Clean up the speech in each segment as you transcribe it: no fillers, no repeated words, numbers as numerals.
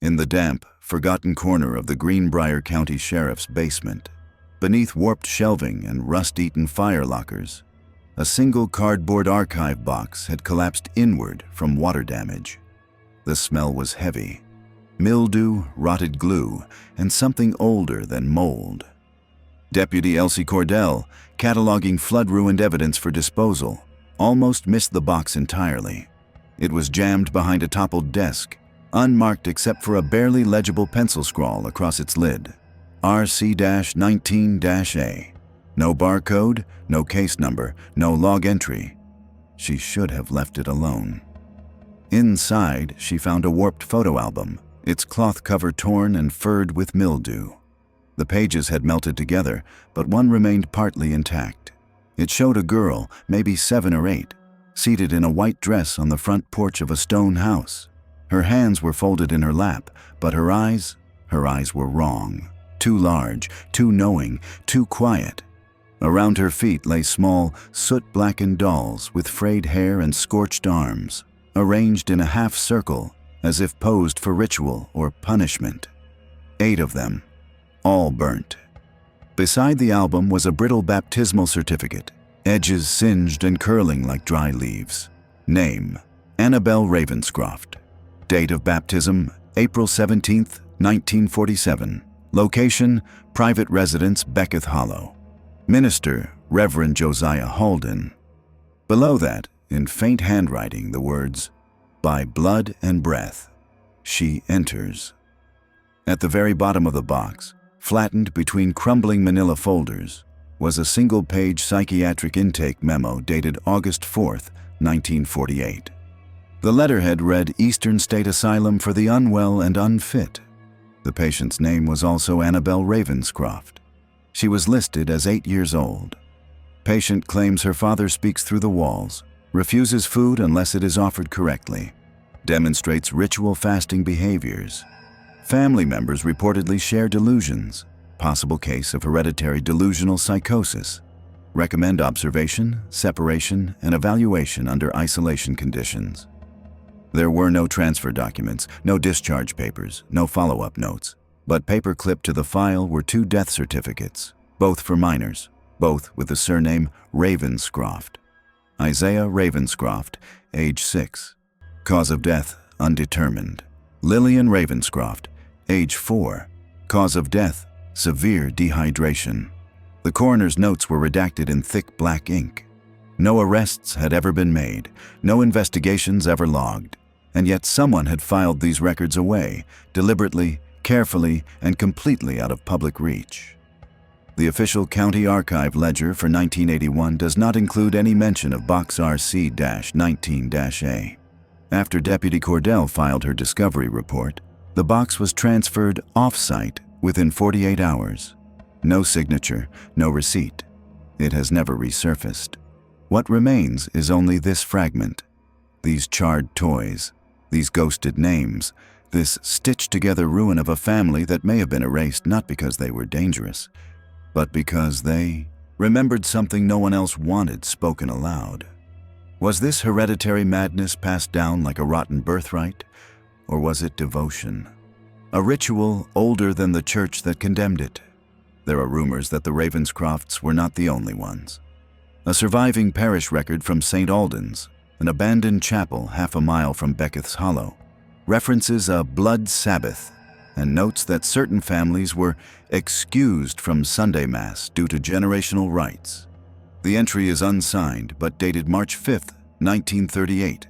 In the damp, forgotten corner of the Greenbrier County Sheriff's basement, beneath warped shelving and rust-eaten fire lockers, a single cardboard archive box had collapsed inward from water damage. The smell was heavy. Mildew, rotted glue, and something older than mold. Deputy Elsie Cordell, cataloging flood-ruined evidence for disposal, almost missed the box entirely. It was jammed behind a toppled desk, unmarked except for a barely legible pencil scrawl across its lid. RC-19-A. No barcode, no case number, no log entry. She should have left it alone. Inside, she found a warped photo album, its cloth cover torn and furred with mildew. The pages had melted together, but one remained partly intact. It showed a girl, maybe 7 or 8, seated in a white dress on the front porch of a stone house. Her hands were folded in her lap, but her eyes were wrong. Too large, too knowing, too quiet. Around her feet lay small, soot-blackened dolls with frayed hair and scorched arms, arranged in a half circle as if posed for ritual or punishment. 8 of them, all burnt. Beside the album was a brittle baptismal certificate, edges singed and curling like dry leaves. Name, Annabelle Ravenscroft. Date of baptism, April 17, 1947. Location, private residence, Becketh Hollow. Minister, Reverend Josiah Halden. Below that, in faint handwriting, the words, "By blood and breath, she enters." At the very bottom of the box, flattened between crumbling manila folders, was a single-page psychiatric intake memo dated August 4, 1948. The letterhead read Eastern State Asylum for the Unwell and Unfit. The patient's name was also Annabelle Ravenscroft. She was listed as 8 years old. Patient claims her father speaks through the walls, refuses food unless it is offered correctly, demonstrates ritual fasting behaviors. Family members reportedly share delusions, possible case of hereditary delusional psychosis. Recommend observation, separation, and evaluation under isolation conditions. There were no transfer documents, no discharge papers, no follow-up notes, but paper clipped to the file were 2 death certificates, both for minors, both with the surname Ravenscroft. Isaiah Ravenscroft, age 6. Cause of death, undetermined. Lillian Ravenscroft, age 4. Cause of death, severe dehydration. The coroner's notes were redacted in thick black ink. No arrests had ever been made, no investigations ever logged, and yet someone had filed these records away, deliberately, carefully, and completely out of public reach. The official county archive ledger for 1981 does not include any mention of Box RC-19-A. After Deputy Cordell filed her discovery report, the box was transferred off-site within 48 hours. No signature, no receipt. It has never resurfaced. What remains is only this fragment, these charred toys, these ghosted names, this stitched-together ruin of a family that may have been erased not because they were dangerous, but because they remembered something no one else wanted spoken aloud. Was this hereditary madness passed down like a rotten birthright, or was it devotion? A ritual older than the church that condemned it. There are rumors that the Ravenscrofts were not the only ones. A surviving parish record from St. Alden's, an abandoned chapel half a mile from Becketh's Hollow, references a blood Sabbath and notes that certain families were excused from Sunday Mass due to generational rites. The entry is unsigned but dated March 5, 1938.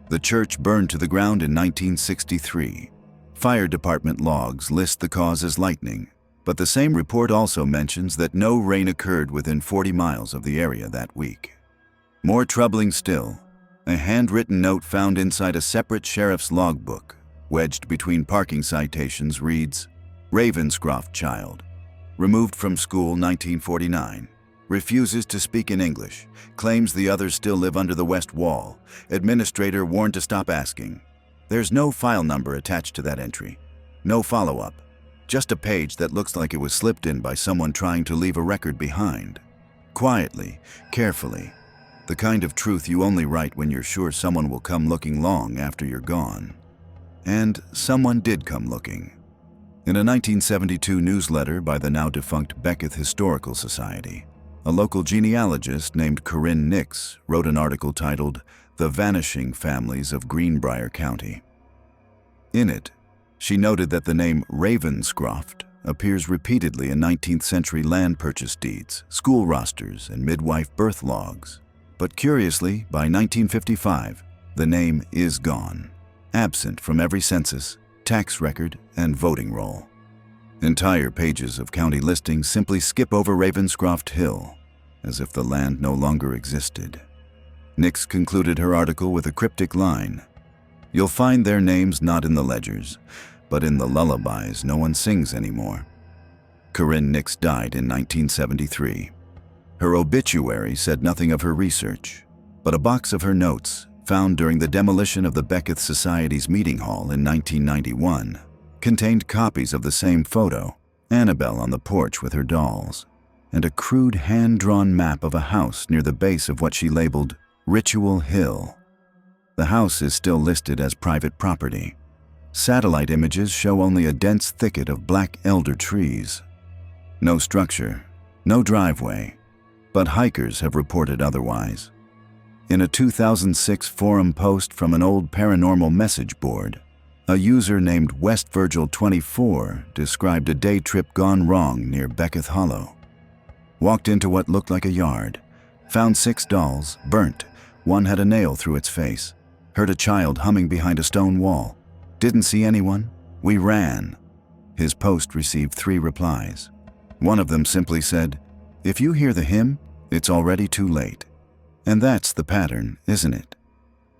The church burned to the ground in 1963. Fire department logs list the cause as lightning, but the same report also mentions that no rain occurred within 40 miles of the area that week. More troubling still, a handwritten note found inside a separate sheriff's logbook, wedged between parking citations, reads, Ravenscroft child, removed from school 1949, refuses to speak in English, claims the others still live under the west wall, administrator warned to stop asking. There's no file number attached to that entry, no follow-up. Just a page that looks like it was slipped in by someone trying to leave a record behind. Quietly, carefully. The kind of truth you only write when you're sure someone will come looking long after you're gone. And someone did come looking. In a 1972 newsletter by the now-defunct Beckett Historical Society, a local genealogist named Corinne Nix wrote an article titled "The Vanishing Families of Greenbrier County." In it, she noted that the name Ravenscroft appears repeatedly in 19th century land purchase deeds, school rosters, and midwife birth logs. But curiously, by 1955, the name is gone, absent from every census, tax record, and voting roll. Entire pages of county listings simply skip over Ravenscroft Hill, as if the land no longer existed. Nix concluded her article with a cryptic line: "You'll find their names not in the ledgers, but in the lullabies no one sings anymore." Corinne Nix died in 1973. Her obituary said nothing of her research, but a box of her notes, found during the demolition of the Beckett Society's meeting hall in 1991, contained copies of the same photo, Annabelle on the porch with her dolls, and a crude hand-drawn map of a house near the base of what she labeled Ritual Hill. The house is still listed as private property. Satellite images show only a dense thicket of black elder trees. No structure, no driveway, but hikers have reported otherwise. In a 2006 forum post from an old paranormal message board, a user named West Virgil 24 described a day trip gone wrong near Beckett Hollow. Walked into what looked like a yard, found 6 dolls, burnt, one had a nail through its face, heard a child humming behind a stone wall, didn't see anyone, we ran. His post received 3 replies. One of them simply said, "If you hear the hymn, it's already too late." And that's the pattern, isn't it?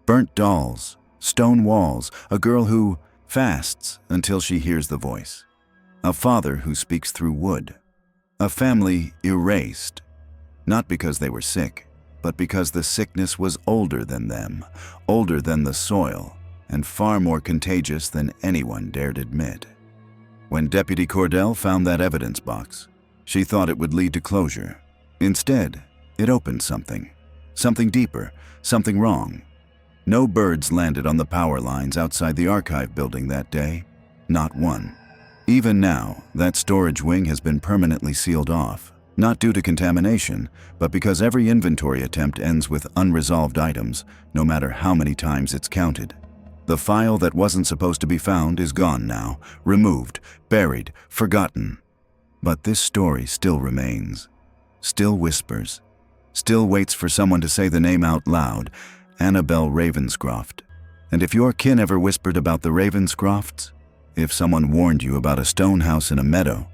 Burnt dolls, stone walls, a girl who fasts until she hears the voice, a father who speaks through wood, a family erased, not because they were sick, but because the sickness was older than them, older than the soil, and far more contagious than anyone dared admit. When Deputy Cordell found that evidence box, she thought it would lead to closure. Instead, it opened something deeper, something wrong. No birds landed on the power lines outside the archive building that day, not one. Even now, that storage wing has been permanently sealed off, not due to contamination, but because every inventory attempt ends with unresolved items, no matter how many times it's counted. The file that wasn't supposed to be found is gone now, removed, buried, forgotten. But this story still remains, still whispers, still waits for someone to say the name out loud, Annabelle Ravenscroft. And if your kin ever whispered about the Ravenscrofts, if someone warned you about a stone house in a meadow,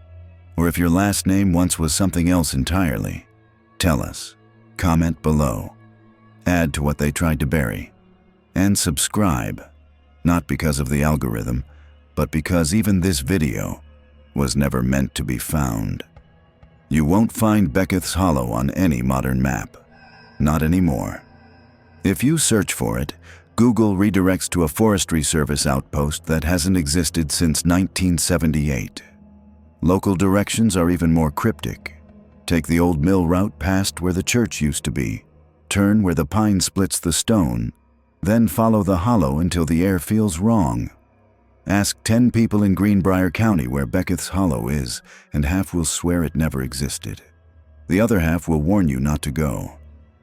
or if your last name once was something else entirely, tell us. Comment below. Add to what they tried to bury. And subscribe, not because of the algorithm, but because even this video was never meant to be found. You won't find Beckett's Hollow on any modern map. Not anymore. If you search for it, Google redirects to a Forestry Service outpost that hasn't existed since 1978. Local directions are even more cryptic. Take the old mill route past where the church used to be, turn where the pine splits the stone, then follow the hollow until the air feels wrong. Ask 10 people in Greenbrier County where Beckett's Hollow is, and half will swear it never existed. The other half will warn you not to go.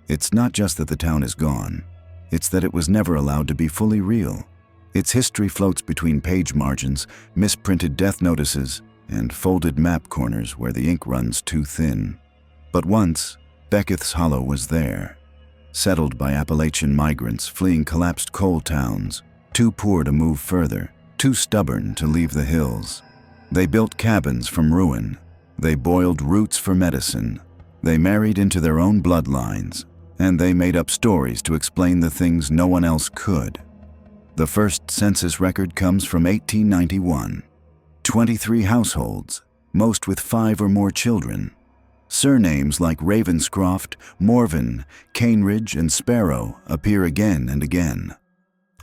It's not just that the town is gone, it's that it was never allowed to be fully real. Its history floats between page margins, misprinted death notices, and folded map corners where the ink runs too thin. But once, Beckett's Hollow was there, settled by Appalachian migrants fleeing collapsed coal towns, too poor to move further, too stubborn to leave the hills. They built cabins from ruin. They boiled roots for medicine. They married into their own bloodlines, and they made up stories to explain the things no one else could. The first census record comes from 1891. 23 households, most with 5 or more children. Surnames like Ravenscroft, Morven, Caneridge, and Sparrow appear again and again.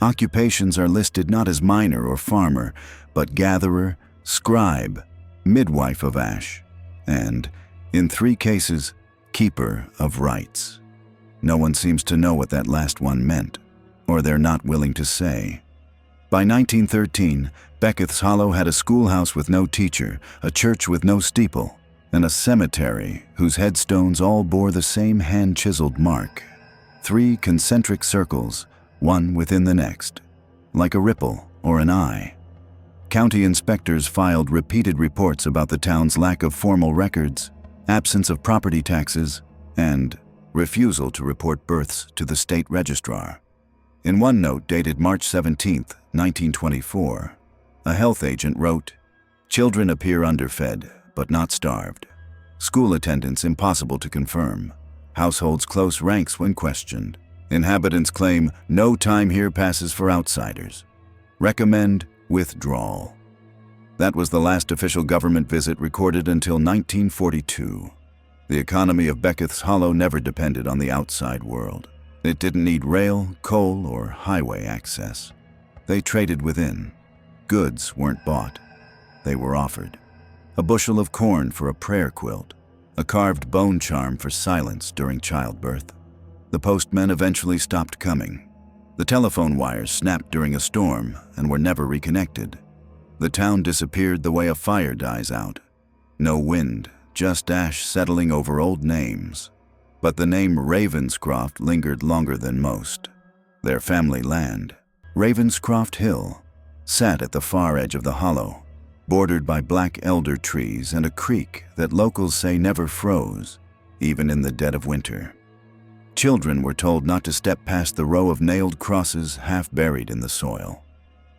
Occupations are listed not as miner or farmer, but gatherer, scribe, midwife of ash, and, in 3 cases, keeper of rights. No one seems to know what that last one meant, or they're not willing to say. By 1913, Becketh's Hollow had a schoolhouse with no teacher, a church with no steeple, and a cemetery whose headstones all bore the same hand-chiseled mark. 3 concentric circles, one within the next, like a ripple or an eye. County inspectors filed repeated reports about the town's lack of formal records, absence of property taxes, and refusal to report births to the state registrar. In one note dated March 17, 1924, a health agent wrote, "Children appear underfed, but not starved. School attendance impossible to confirm. Households close ranks when questioned. Inhabitants claim no time here passes for outsiders. Recommend withdrawal." That was the last official government visit recorded until 1942. The economy of Becketh's Hollow never depended on the outside world. It didn't need rail, coal, or highway access. They traded within. Goods weren't bought. They were offered. A bushel of corn for a prayer quilt, a carved bone charm for silence during childbirth. The postmen eventually stopped coming. The telephone wires snapped during a storm and were never reconnected. The town disappeared the way a fire dies out. No wind, just ash settling over old names. But the name Ravenscroft lingered longer than most. Their family land, Ravenscroft Hill, sat at the far edge of the hollow, bordered by black elder trees and a creek that locals say never froze, even in the dead of winter. Children were told not to step past the row of nailed crosses half buried in the soil.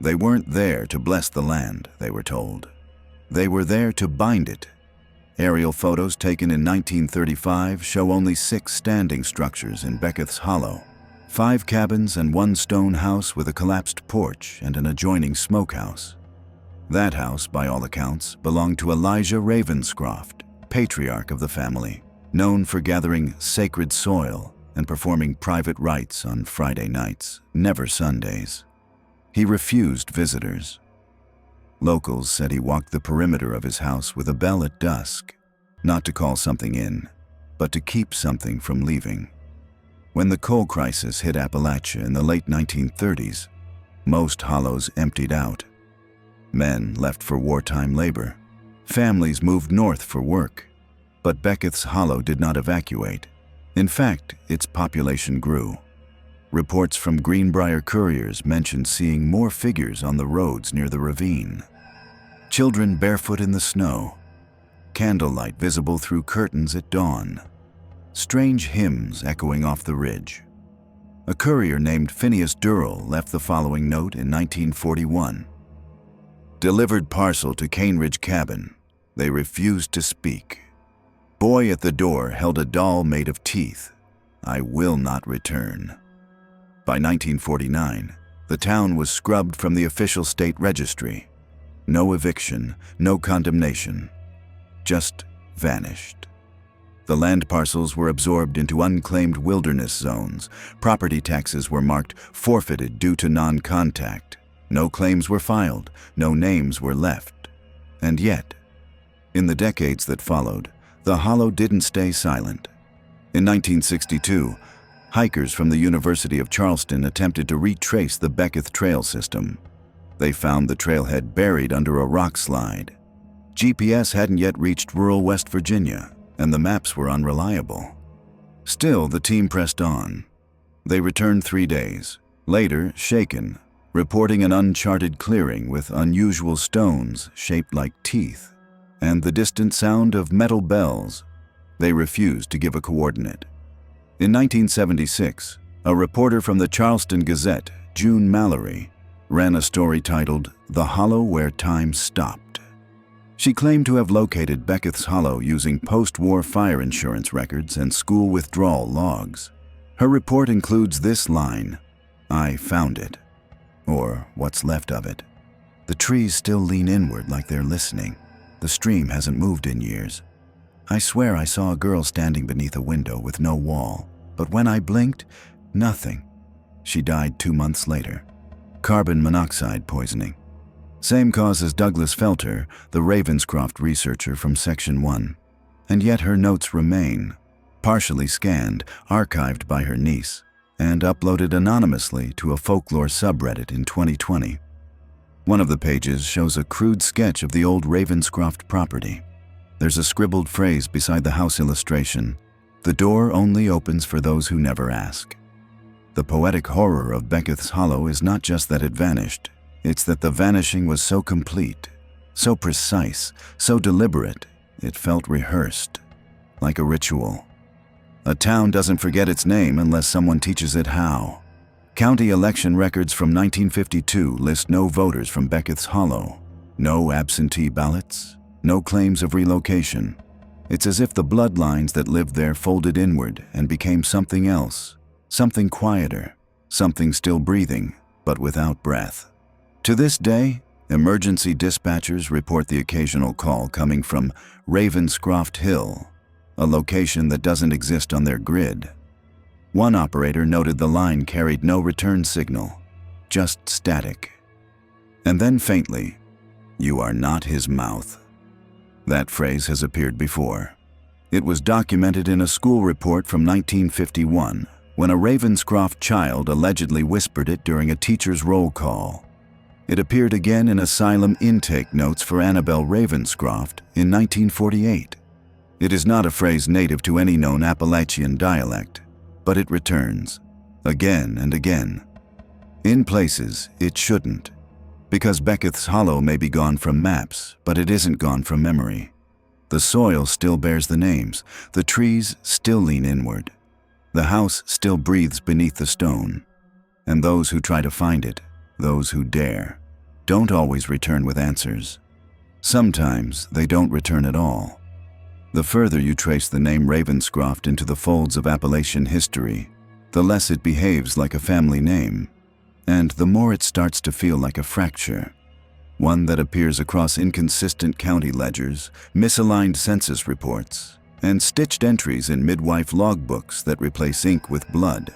They weren't there to bless the land, they were told. They were there to bind it. Aerial photos taken in 1935 show only 6 standing structures in Becketh's Hollow, 5 cabins and 1 stone house with a collapsed porch and an adjoining smokehouse. That house, by all accounts, belonged to Elijah Ravenscroft, patriarch of the family, known for gathering sacred soil and performing private rites on Friday nights, never Sundays. He refused visitors. Locals said he walked the perimeter of his house with a bell at dusk, not to call something in, but to keep something from leaving. When the coal crisis hit Appalachia in the late 1930s, most hollows emptied out. Men left for wartime labor. Families moved north for work. But Becketh's Hollow did not evacuate. In fact, its population grew. Reports from Greenbrier couriers mentioned seeing more figures on the roads near the ravine. Children barefoot in the snow. Candlelight visible through curtains at dawn. Strange hymns echoing off the ridge. A courier named Phineas Durrell left the following note in 1941. Delivered parcel to Cane Ridge Cabin. They refused to speak. Boy at the door held a doll made of teeth. I will not return. By 1949, the town was scrubbed from the official state registry. No eviction, no condemnation. Just vanished. The land parcels were absorbed into unclaimed wilderness zones. Property taxes were marked forfeited due to non-contact. No claims were filed, no names were left. And yet, in the decades that followed, the Hollow didn't stay silent. In 1962, hikers from the University of Charleston attempted to retrace the Becketh Trail system. They found the trailhead buried under a rock slide. GPS hadn't yet reached rural West Virginia, and the maps were unreliable. Still, the team pressed on. They returned 3 days, later shaken, reporting an uncharted clearing with unusual stones shaped like teeth, and the distant sound of metal bells. They refused to give a coordinate. In 1976, a reporter from the Charleston Gazette, June Mallory, ran a story titled "The Hollow Where Time Stopped." She claimed to have located Becketh's Hollow using post-war fire insurance records and school withdrawal logs. Her report includes this line, "I found it," or what's left of it. The trees still lean inward like they're listening. The stream hasn't moved in years. I swear I saw a girl standing beneath a window with no wall, but when I blinked, nothing. She died 2 months later. Carbon monoxide poisoning. Same cause as Douglas Felter, the Ravenscroft researcher from Section 1. And yet her notes remain, partially scanned, archived by her niece, and uploaded anonymously to a folklore subreddit in 2020. One of the pages shows a crude sketch of the old Ravenscroft property. There's a scribbled phrase beside the house illustration: "The door only opens for those who never ask." The poetic horror of Becketh's Hollow is not just that it vanished, it's that the vanishing was so complete, so precise, so deliberate, it felt rehearsed, like a ritual. A town doesn't forget its name unless someone teaches it how. County election records from 1952 list no voters from Becketh's Hollow, no absentee ballots, no claims of relocation. It's as if the bloodlines that lived there folded inward and became something else, something quieter, something still breathing, but without breath. To this day, emergency dispatchers report the occasional call coming from Ravenscroft Hill, a location that doesn't exist on their grid. One operator noted the line carried no return signal, just static. And then faintly, "You are not his mouth." That phrase has appeared before. It was documented in a school report from 1951 when a Ravenscroft child allegedly whispered it during a teacher's roll call. It appeared again in asylum intake notes for Annabelle Ravenscroft in 1948. It is not a phrase native to any known Appalachian dialect, but it returns, again and again. In places, it shouldn't, because Becketh's Hollow may be gone from maps, but it isn't gone from memory. The soil still bears the names, the trees still lean inward, the house still breathes beneath the stone, and those who try to find it, those who dare, don't always return with answers. Sometimes they don't return at all. The further you trace the name Ravenscroft into the folds of Appalachian history, the less it behaves like a family name, and the more it starts to feel like a fracture, one that appears across inconsistent county ledgers, misaligned census reports, and stitched entries in midwife logbooks that replace ink with blood,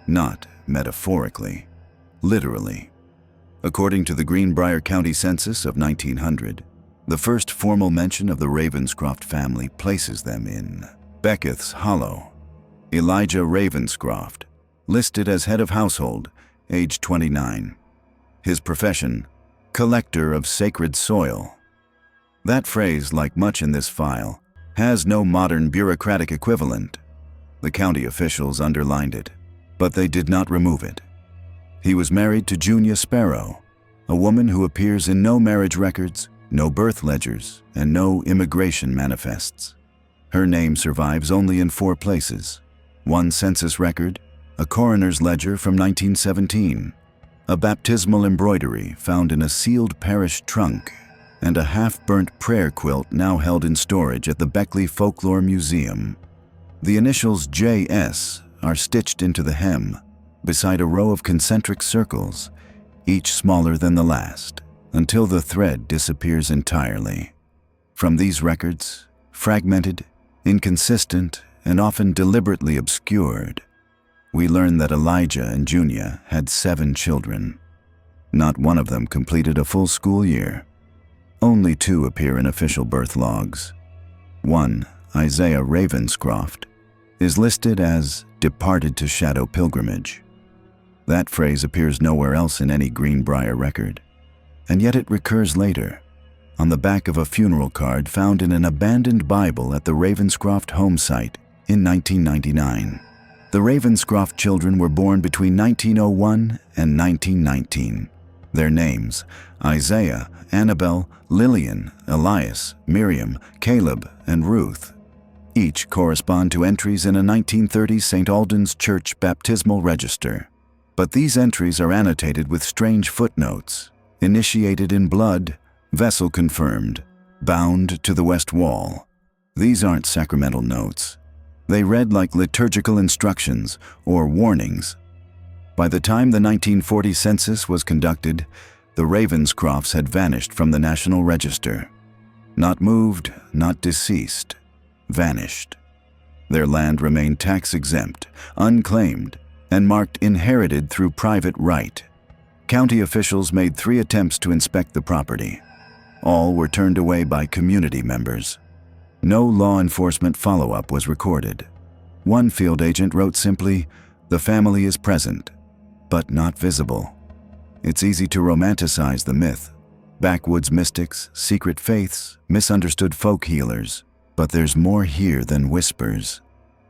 not metaphorically, literally. According to the Greenbrier County Census of 1900, the first formal mention of the Ravenscroft family places them in Becketh's Hollow. Elijah Ravenscroft, listed as head of household, age 29. His profession, collector of sacred soil. That phrase, like much in this file, has no modern bureaucratic equivalent. The county officials underlined it, but they did not remove it. He was married to Junia Sparrow, a woman who appears in no marriage records, no birth ledgers, and no immigration manifests. Her name survives only in 4 places: one census record, a coroner's ledger from 1917, a baptismal embroidery found in a sealed parish trunk, and a half-burnt prayer quilt now held in storage at the Beckley Folklore Museum. The initials J.S. are stitched into the hem, beside a row of concentric circles, each smaller than the last, until the thread disappears entirely. From these records, fragmented, inconsistent, and often deliberately obscured, we learn that Elijah and Junia had 7 children. Not one of them completed a full school year. Only 2 appear in official birth logs. One, Isaiah Ravenscroft, is listed as departed to Shadow Pilgrimage. That phrase appears nowhere else in any Greenbrier record. And yet it recurs later, on the back of a funeral card found in an abandoned Bible at the Ravenscroft home site in 1999. The Ravenscroft children were born between 1901 and 1919. Their names, Isaiah, Annabelle, Lillian, Elias, Miriam, Caleb, and Ruth, each correspond to entries in a 1930 St. Alden's Church baptismal register. But these entries are annotated with strange footnotes: initiated in blood, vessel confirmed, bound to the west wall. These aren't sacramental notes. They read like liturgical instructions or warnings. By the time the 1940 census was conducted, the Ravenscrofts had vanished from the National Register. Not moved, not deceased, vanished. Their land remained tax-exempt, unclaimed, and marked inherited through private right. County officials made 3 attempts to inspect the property. All were turned away by community members. No law enforcement follow-up was recorded. One field agent wrote simply, "The family is present, but not visible." It's easy to romanticize the myth Backwoods mystics, secret faiths, misunderstood folk healers. But there's more here than whispers.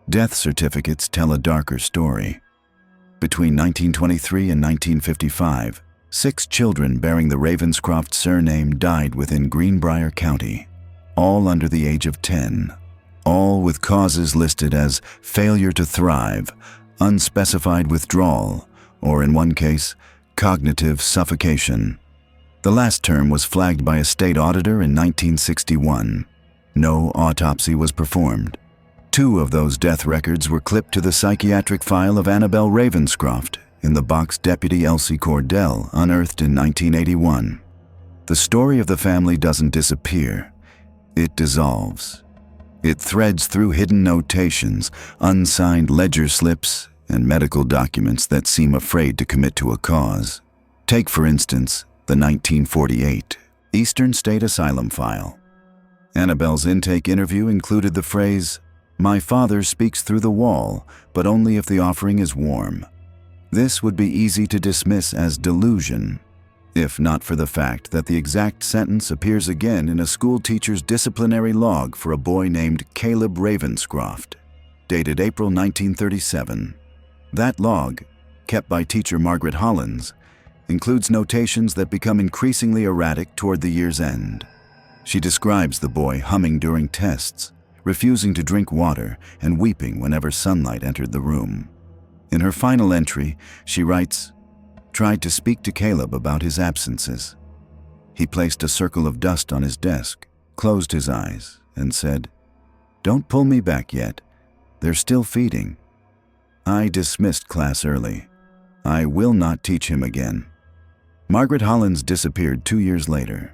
Death certificates tell a darker story. Between 1923 and 1955, 6 children bearing the Ravenscroft surname died within Greenbrier County, all under the age of 10, all with causes listed as failure to thrive, unspecified withdrawal, or in one case, cognitive suffocation. The last term was flagged by a state auditor in 1961. No autopsy was performed. 2 of those death records were clipped to the psychiatric file of Annabelle Ravenscroft in the box Deputy Elsie Cordell unearthed in 1981. The story of the family doesn't disappear. It dissolves. It threads through hidden notations, unsigned ledger slips, and medical documents that seem afraid to commit to a cause. Take, for instance, the 1948 Eastern State Asylum file. Annabelle's intake interview included the phrase, "My father speaks through the wall, but only if the offering is warm." This would be easy to dismiss as delusion, if not for the fact that the exact sentence appears again in a school teacher's disciplinary log for a boy named Caleb Ravenscroft, dated April 1937. That log, kept by teacher Margaret Hollins, includes notations that become increasingly erratic toward the year's end. She describes the boy humming during tests, refusing to drink water, and weeping whenever sunlight entered the room. In her final entry, she writes, "Tried to speak to Caleb about his absences. He placed a circle of dust on his desk, closed his eyes, and said, 'Don't pull me back yet. They're still feeding.' I dismissed class early. I will not teach him again." Margaret Hollins disappeared 2 years later.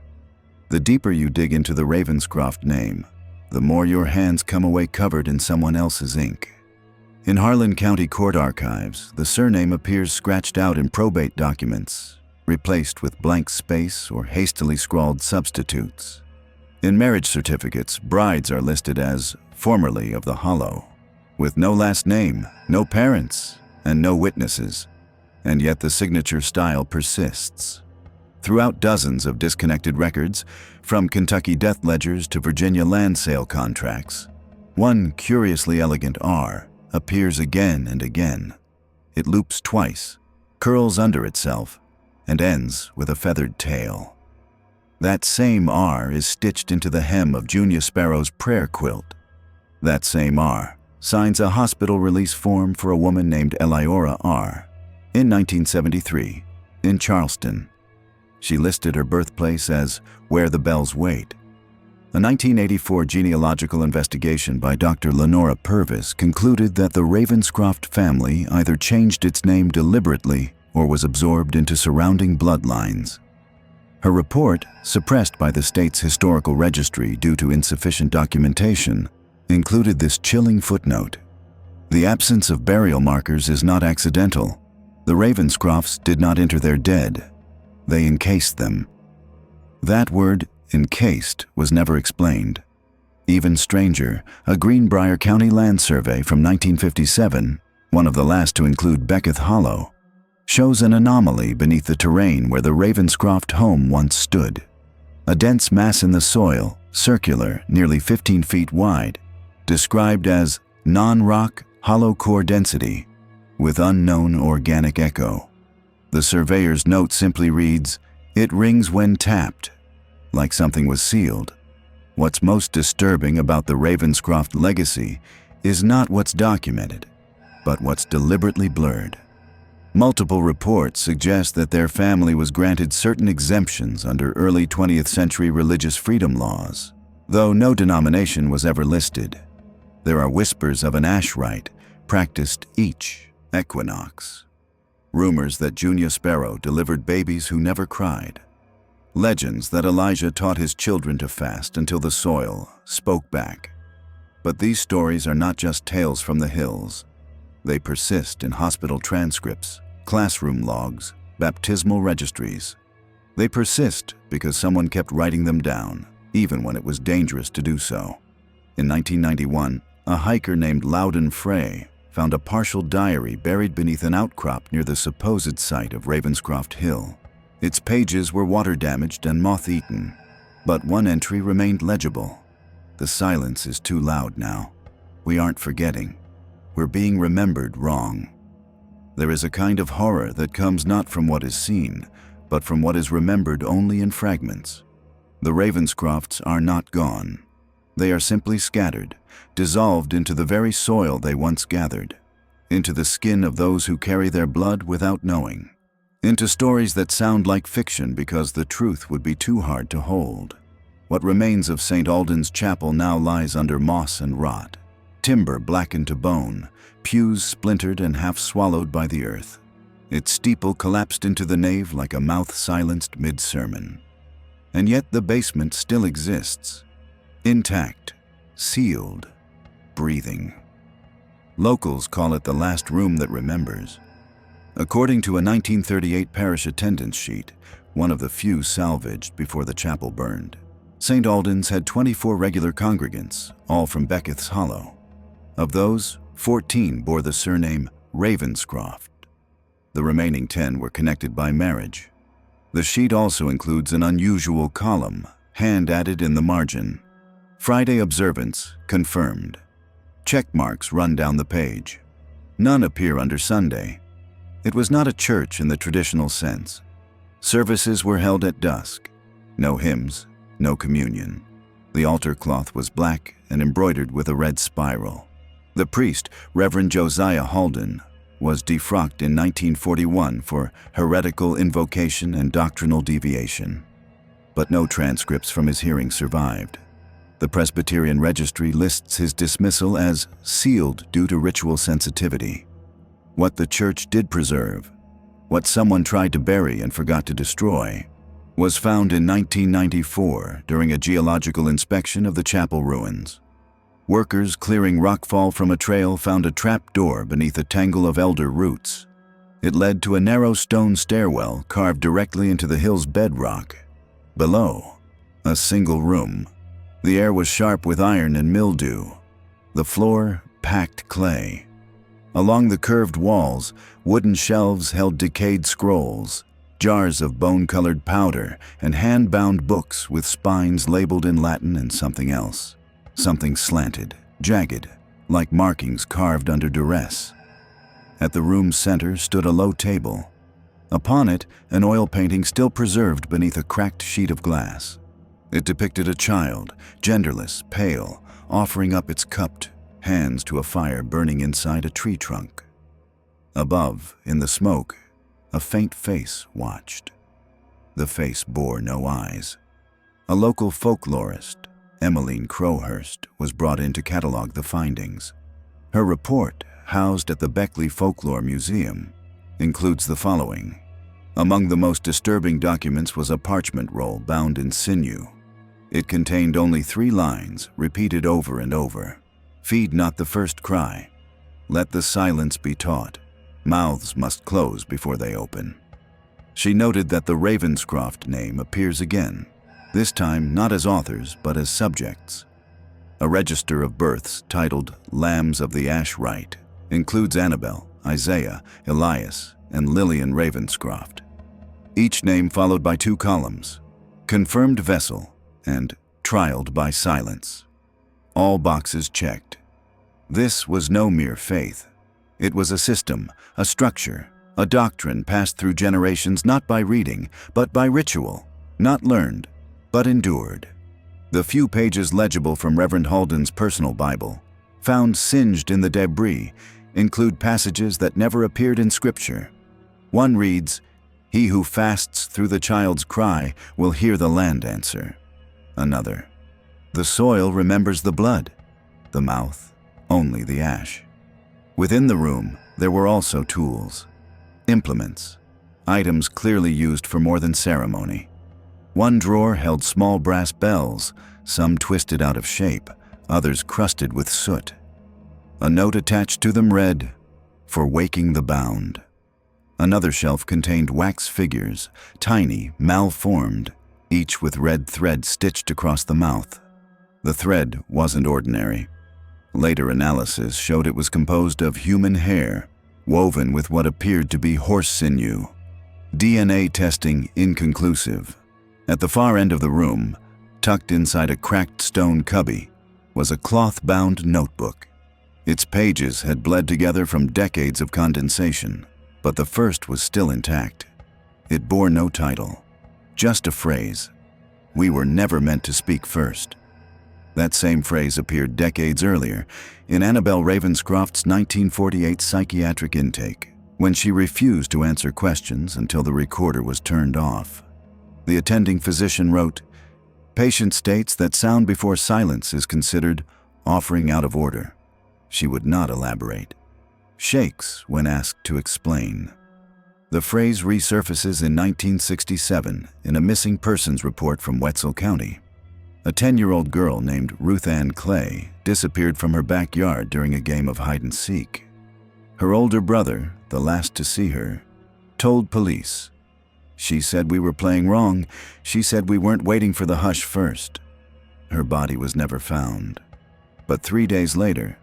The deeper you dig into the Ravenscroft name, the more your hands come away covered in someone else's ink. In Harlan County Court archives, the surname appears scratched out in probate documents, replaced with blank space or hastily scrawled substitutes. In marriage certificates, brides are listed as formerly of the Hollow, with no last name, no parents, and no witnesses. And yet the signature style persists. Throughout dozens of disconnected records, from Kentucky death ledgers to Virginia land sale contracts, one curiously elegant R appears again and again. It loops twice, curls under itself, and ends with a feathered tail. That same R is stitched into the hem of Junior Sparrow's prayer quilt. That same R signs a hospital release form for a woman named Eliora R. in 1973, in Charleston. She listed her birthplace as Where the Bells Wait. A 1984 genealogical investigation by Dr. Lenora Purvis concluded that the Ravenscroft family either changed its name deliberately or was absorbed into surrounding bloodlines. Her report, suppressed by the state's historical registry due to insufficient documentation, included this chilling footnote: "The absence of burial markers is not accidental. The Ravenscrofts did not enter their dead. They encased them." That word, encased, was never explained. Even stranger, a Greenbrier County land survey from 1957, one of the last to include Becketh Hollow, shows an anomaly beneath the terrain where the Ravenscroft home once stood. A dense mass in the soil, circular, nearly 15 feet wide, described as non-rock, hollow core density, with unknown organic echo. The surveyor's note simply reads, "It rings when tapped," like something was sealed. What's most disturbing about the Ravenscroft legacy is not what's documented, but what's deliberately blurred. Multiple reports suggest that their family was granted certain exemptions under early 20th century religious freedom laws, though no denomination was ever listed. There are whispers of an ash rite practiced each equinox. Rumors that Junior Sparrow delivered babies who never cried. Legends that Elijah taught his children to fast until the soil spoke back. But these stories are not just tales from the hills. They persist in hospital transcripts, classroom logs, baptismal registries. They persist because someone kept writing them down, even when it was dangerous to do so. In 1991, a hiker named Loudon Frey found a partial diary buried beneath an outcrop near the supposed site of Ravenscroft Hill. Its pages were water-damaged and moth-eaten, but one entry remained legible. "The silence is too loud now. We aren't forgetting. We're being remembered wrong." There is a kind of horror that comes not from what is seen, but from what is remembered only in fragments. The Ravenscrofts are not gone. They are simply scattered, dissolved into the very soil they once gathered, into the skin of those who carry their blood without knowing, into stories that sound like fiction because the truth would be too hard to hold. What remains of St. Alden's Chapel now lies under moss and rot, timber blackened to bone, pews splintered and half swallowed by the earth. Its steeple collapsed into the nave like a mouth silenced mid-sermon. And yet the basement still exists, intact, sealed, breathing. Locals call it the last room that remembers. According to a 1938 parish attendance sheet, one of the few salvaged before the chapel burned, St. Alden's had 24 regular congregants, all from Becketh's Hollow. Of those, 14 bore the surname Ravenscroft. The remaining 10 were connected by marriage. The sheet also includes an unusual column, hand-added in the margin. Friday observance confirmed. Check marks run down the page. None appear under Sunday. It was not a church in the traditional sense. Services were held at dusk. No hymns, no communion. The altar cloth was black and embroidered with a red spiral. The priest, Reverend Josiah Halden, was defrocked in 1941 for heretical invocation and doctrinal deviation. But no transcripts from his hearing survived. The Presbyterian Registry lists his dismissal as sealed due to ritual sensitivity. What the church did preserve, what someone tried to bury and forgot to destroy, was found in 1994 during a geological inspection of the chapel ruins. Workers clearing rockfall from a trail found a trap door beneath a tangle of elder roots. It led to a narrow stone stairwell carved directly into the hill's bedrock. Below, a single room. The air was sharp with iron and mildew. The floor, packed clay. Along the curved walls, wooden shelves held decayed scrolls, jars of bone-colored powder, and hand-bound books with spines labeled in Latin and something else. Something slanted, jagged, like markings carved under duress. At the room's center stood a low table. Upon it, an oil painting still preserved beneath a cracked sheet of glass. It depicted a child, genderless, pale, offering up its cupped hands to a fire burning inside a tree trunk. Above, in the smoke, a faint face watched. The face bore no eyes. A local folklorist, Emmeline Crowhurst, was brought in to catalog the findings. Her report, housed at the Beckley Folklore Museum, includes the following. Among the most disturbing documents was a parchment roll bound in sinew. It contained only 3 lines, repeated over and over. "Feed not the first cry. Let the silence be taught. Mouths must close before they open." She noted that the Ravenscroft name appears again, this time not as authors, but as subjects. A register of births titled Lambs of the Ash Rite includes Annabel, Isaiah, Elias, and Lillian Ravenscroft. Each name followed by 2 columns, confirmed vessel and trialed by silence. All boxes checked. This was no mere faith. It was a system, a structure, a doctrine passed through generations not by reading, but by ritual, not learned, but endured. The few pages legible from Reverend Halden's personal Bible, found singed in the debris, include passages that never appeared in Scripture. One reads, "He who fasts through the child's cry will hear the land answer." Another, "The soil remembers the blood, the mouth only the ash." Within the room, there were also tools, implements, items clearly used for more than ceremony. One drawer held small brass bells, some twisted out of shape, others crusted with soot. A note attached to them read, "For waking the bound." Another shelf contained wax figures, tiny, malformed, each with red thread stitched across the mouth. The thread wasn't ordinary. Later analysis showed it was composed of human hair, woven with what appeared to be horse sinew. DNA testing inconclusive. At the far end of the room, tucked inside a cracked stone cubby, was a cloth-bound notebook. Its pages had bled together from decades of condensation, but the first was still intact. It bore no title, just a phrase: "We were never meant to speak first." That same phrase appeared decades earlier in Annabelle Ravenscroft's 1948 psychiatric intake, when she refused to answer questions until the recorder was turned off. The attending physician wrote, "Patient states that sound before silence is considered offering out of order." She would not elaborate. Shakes when asked to explain. The phrase resurfaces in 1967 in a missing persons report from Wetzel County. A 10-year-old girl named Ruth Ann Clay disappeared from her backyard during a game of hide-and-seek. Her older brother, the last to see her, told police, "She said we were playing wrong. She said we weren't waiting for the hush first." Her body was never found. But 3 days later,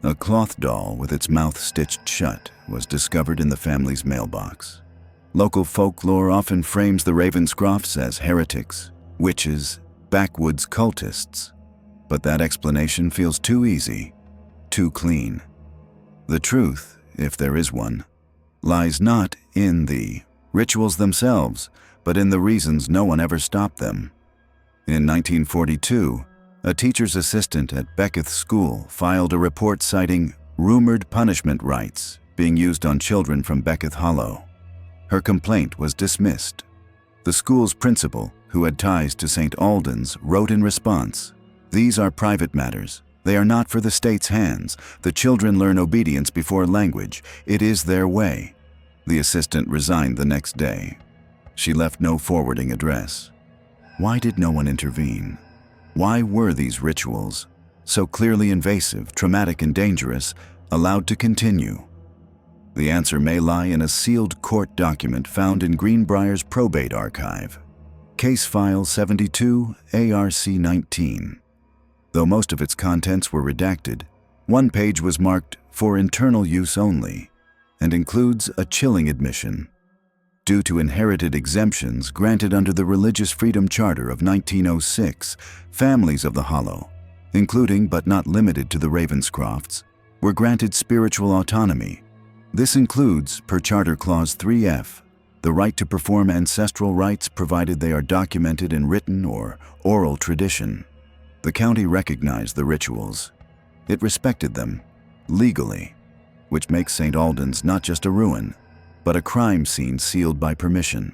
a cloth doll with its mouth stitched shut was discovered in the family's mailbox. Local folklore often frames the Ravenscrofts as heretics, witches, backwoods cultists, but that explanation feels too easy, too clean. The truth, if there is one, lies not in the rituals themselves, but in the reasons no one ever stopped them. In 1942, a teacher's assistant at Becketh School filed a report citing rumored punishment rites being used on children from Becketh Hollow. Her complaint was dismissed. The school's principal, who had ties to St. Albans, wrote in response, "These are private matters. They are not for the state's hands. The children learn obedience before language. It is their way." The assistant resigned the next day. She left no forwarding address. Why did no one intervene? Why were these rituals, so clearly invasive, traumatic, and dangerous, allowed to continue? The answer may lie in a sealed court document found in Greenbrier's probate archive. Case File 72, ARC 19. Though most of its contents were redacted, one page was marked "for internal use only" and includes a chilling admission. Due to inherited exemptions granted under the Religious Freedom Charter of 1906, families of the Hollow, including but not limited to the Ravenscrofts, were granted spiritual autonomy. This includes, per Charter Clause 3F, the right to perform ancestral rites provided they are documented in written or oral tradition. The county recognized the rituals. It respected them, legally, which makes St. Albans not just a ruin, but a crime scene sealed by permission.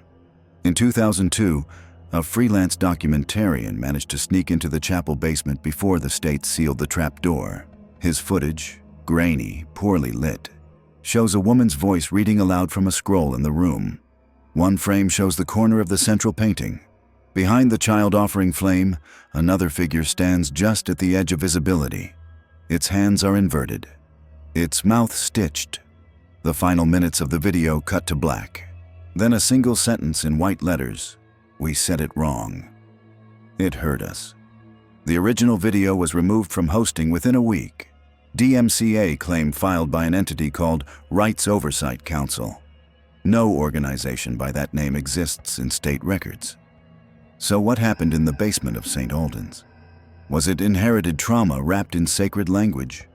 In 2002, a freelance documentarian managed to sneak into the chapel basement before the state sealed the trapdoor. His footage, grainy, poorly lit, shows a woman's voice reading aloud from a scroll in the room. One frame shows the corner of the central painting. Behind the child offering flame, another figure stands just at the edge of visibility. Its hands are inverted, its mouth stitched. The final minutes of the video cut to black. Then a single sentence in white letters: "We said it wrong." It hurt us. The original video was removed from hosting within a week. DMCA claim filed by an entity called Rights Oversight Council. No organization by that name exists in state records. So what happened in the basement of St. Albans? Was it inherited trauma wrapped in sacred language?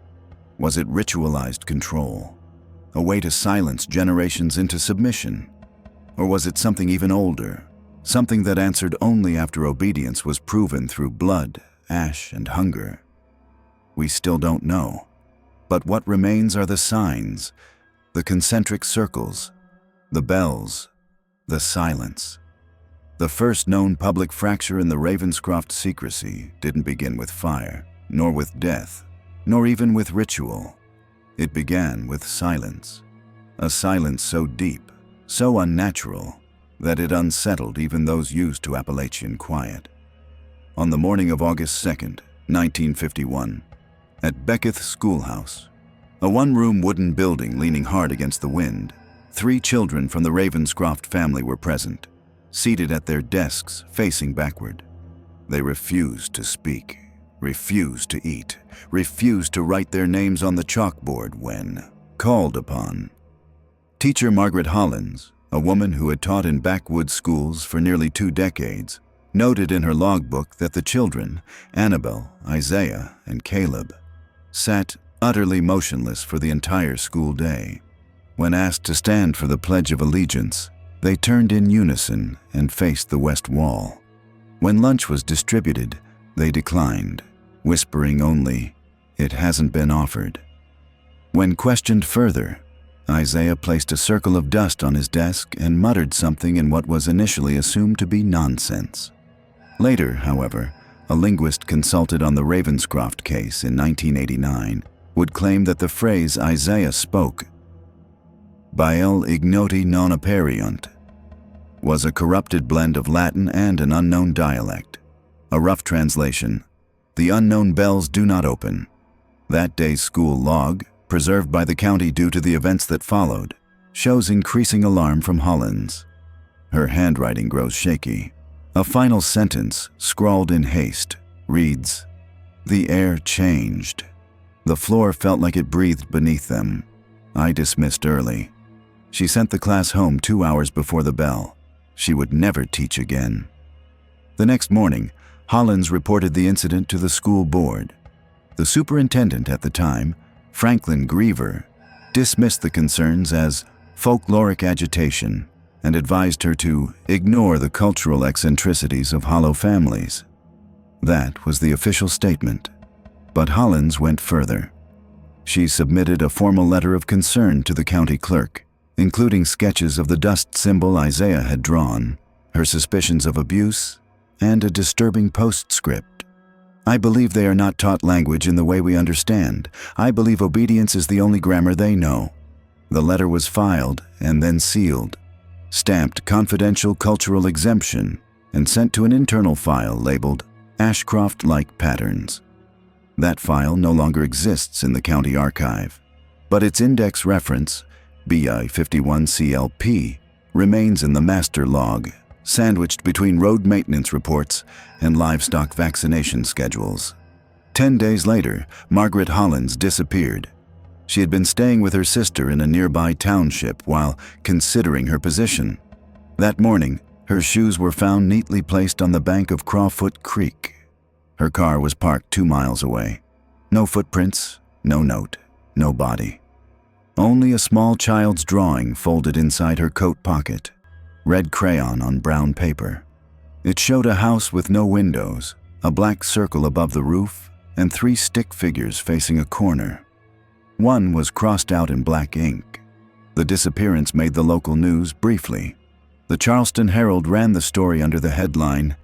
Was it ritualized control? A way to silence generations into submission? Or was it something even older? Something that answered only after obedience was proven through blood, ash, and hunger? We still don't know. But what remains are the signs, the concentric circles, the bells, the silence. The first known public fracture in the Ravenscroft secrecy didn't begin with fire, nor with death, nor even with ritual. It began with silence. A silence so deep, so unnatural, that it unsettled even those used to Appalachian quiet. On the morning of August 2nd, 1951, at Becketh Schoolhouse, a one-room wooden building leaning hard against the wind, 3 children from the Ravenscroft family were present, seated at their desks facing backward. They refused to speak, refused to eat, refused to write their names on the chalkboard when called upon. Teacher Margaret Hollins, a woman who had taught in backwoods schools for nearly 2 decades, noted in her logbook that the children, Annabelle, Isaiah, and Caleb, sat utterly motionless for the entire school day. When asked to stand for the Pledge of Allegiance, they turned in unison and faced the west wall. When lunch was distributed, they declined, whispering only, "It hasn't been offered." When questioned further, Isaiah placed a circle of dust on his desk and muttered something in what was initially assumed to be nonsense. Later, however, a linguist consulted on the Ravenscroft case in 1989 would claim that the phrase Isaiah spoke, "Bael ignoti non aperiunt," was a corrupted blend of Latin and an unknown dialect. A rough translation, "The unknown bells do not open." That day's school log, preserved by the county due to the events that followed, shows increasing alarm from Hollins. Her handwriting grows shaky. A final sentence, scrawled in haste, reads, "The air changed. The floor felt like it breathed beneath them. I dismissed early." She sent the class home 2 hours before the bell. She would never teach again. The next morning, Hollins reported the incident to the school board. The superintendent at the time, Franklin Griever, dismissed the concerns as folkloric agitation and advised her to ignore the cultural eccentricities of Hollow families. That was the official statement. But Hollins went further. She submitted a formal letter of concern to the county clerk, including sketches of the dust symbol Isaiah had drawn, her suspicions of abuse, and a disturbing postscript. "I believe they are not taught language in the way we understand. I believe obedience is the only grammar they know." The letter was filed and then sealed, stamped confidential cultural exemption, and sent to an internal file labeled Ashcroft-like patterns. That file no longer exists in the county archive, but its index reference, BI 51CLP, remains in the master log, sandwiched between road maintenance reports and livestock vaccination schedules. 10 days later, Margaret Hollins disappeared. She had been staying with her sister in a nearby township while considering her position. That morning, her shoes were found neatly placed on the bank of Crawfoot Creek. Her car was parked 2 miles away. No footprints, no note, no body. Only a small child's drawing folded inside her coat pocket, red crayon on brown paper. It showed a house with no windows, a black circle above the roof, and 3 stick figures facing a corner. One was crossed out in black ink. The disappearance made the local news briefly. The Charleston Herald ran the story under the headline,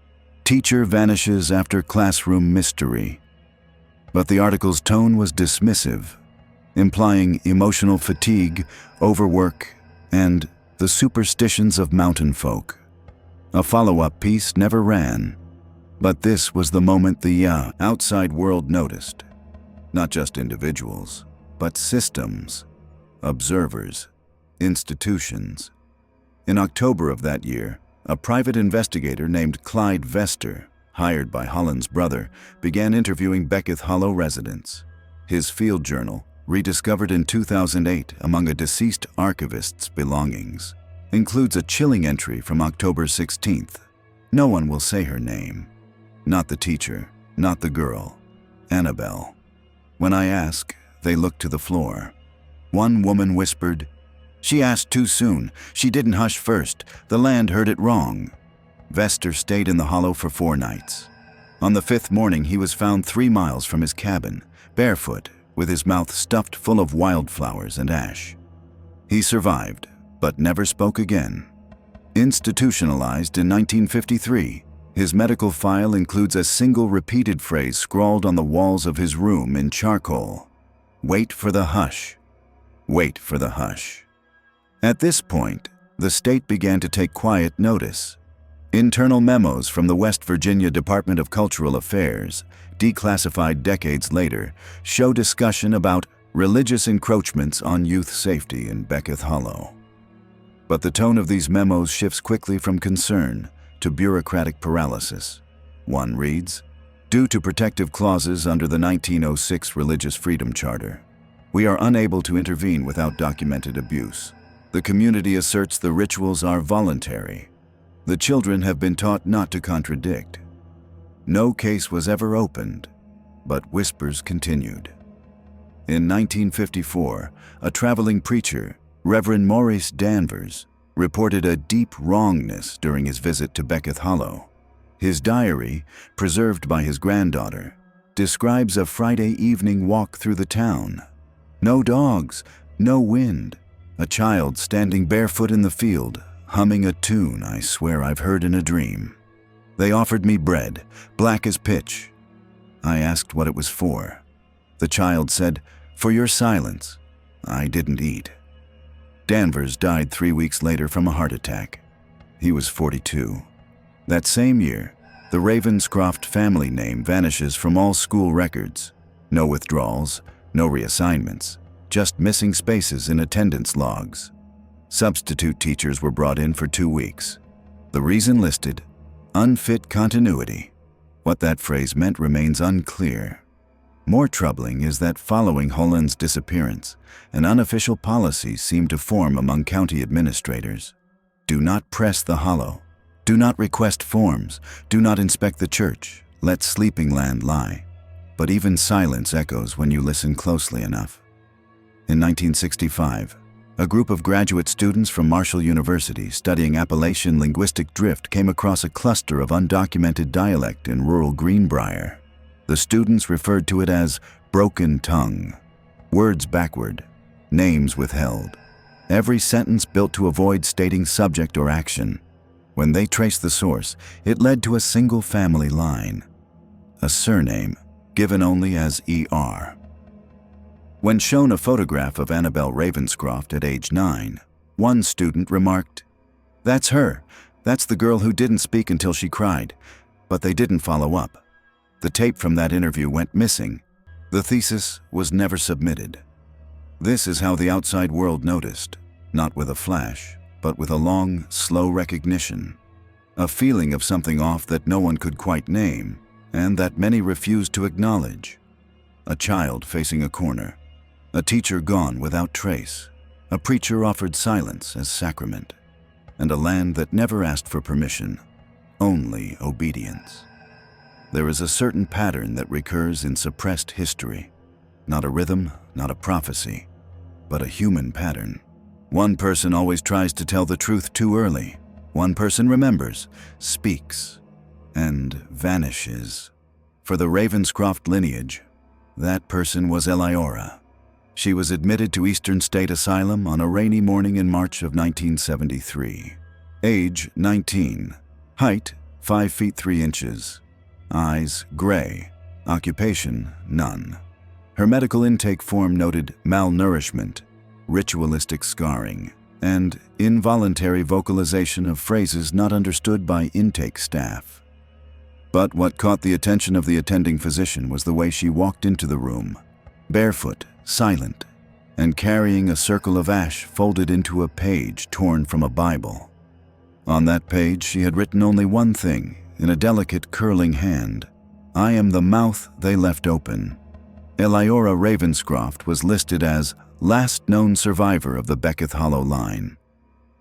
"Teacher Vanishes After Classroom Mystery." But the article's tone was dismissive, implying emotional fatigue, overwork, and the superstitions of mountain folk. A follow-up piece never ran, but this was the moment the outside world noticed. Not just individuals, but systems, observers, institutions. In October of that year, a private investigator named Clyde Vester, hired by Hollins' brother, began interviewing Beckett Hollow residents. His field journal, rediscovered in 2008 among a deceased archivist's belongings, includes a chilling entry from October 16th. No one will say her name. Not the teacher, not the girl, Annabelle. When I ask, they look to the floor. One woman whispered, "She asked too soon. She didn't hush first. The land heard it wrong." Vester stayed in the hollow for 4 nights. On the 5th morning, he was found 3 miles from his cabin, barefoot, with his mouth stuffed full of wildflowers and ash. He survived, but never spoke again. Institutionalized in 1953, his medical file includes a single repeated phrase scrawled on the walls of his room in charcoal. "Wait for the hush. Wait for the hush." At this point, the state began to take quiet notice. Internal memos from the West Virginia Department of Cultural Affairs, declassified decades later, show discussion about religious encroachments on youth safety in Beckett Hollow. But the tone of these memos shifts quickly from concern to bureaucratic paralysis. One reads, "Due to protective clauses under the 1906 Religious Freedom Charter, we are unable to intervene without documented abuse. The community asserts the rituals are voluntary. The children have been taught not to contradict. No case was ever opened, but whispers continued. In 1954, a traveling preacher, Reverend Maurice Danvers, reported a deep wrongness during his visit to Beckett Hollow. His diary, preserved by his granddaughter, describes a Friday evening walk through the town. No dogs, no wind, a child standing barefoot in the field, humming a tune I swear I've heard in a dream. They offered me bread, black as pitch. I asked what it was for. The child said, "For your silence." I didn't eat. Danvers died 3 weeks later from a heart attack. He was 42. That same year, the Ravenscroft family name vanishes from all school records. No withdrawals, no reassignments, just missing spaces in attendance logs. Substitute teachers were brought in for 2 weeks. The reason listed, unfit continuity. What that phrase meant remains unclear. More troubling is that following Holland's disappearance, an unofficial policy seemed to form among county administrators. Do not press the hollow. Do not request forms. Do not inspect the church. Let sleeping land lie. But even silence echoes when you listen closely enough. In 1965, a group of graduate students from Marshall University studying Appalachian linguistic drift came across a cluster of undocumented dialect in rural Greenbrier. The students referred to it as broken tongue, words backward, names withheld, every sentence built to avoid stating subject or action. When they traced the source, it led to a single family line, a surname given only as ER. When shown a photograph of Annabelle Ravenscroft at age 9, one student remarked, "That's her. That's the girl who didn't speak until she cried." But they didn't follow up. The tape from that interview went missing. The thesis was never submitted. This is how the outside world noticed, not with a flash, but with a long, slow recognition. A feeling of something off that no one could quite name, and that many refused to acknowledge. A child facing a corner. A teacher gone without trace. A preacher offered silence as sacrament. And a land that never asked for permission, only obedience. There is a certain pattern that recurs in suppressed history. Not a rhythm, not a prophecy, but a human pattern. One person always tries to tell the truth too early. One person remembers, speaks, and vanishes. For the Ravenscroft lineage, that person was Eliora. She was admitted to Eastern State Asylum on a rainy morning in March of 1973. Age 19. Height 5 feet 3 inches. Eyes gray. Occupation none. Her medical intake form noted malnourishment, ritualistic scarring, and involuntary vocalization of phrases not understood by intake staff. But what caught the attention of the attending physician was the way she walked into the room, barefoot, silent, and carrying a circle of ash folded into a page torn from a Bible. On that page, she had written only one thing, in a delicate, curling hand: "I am the mouth they left open." Eliora Ravenscroft was listed as last known survivor of the Beckett Hollow line.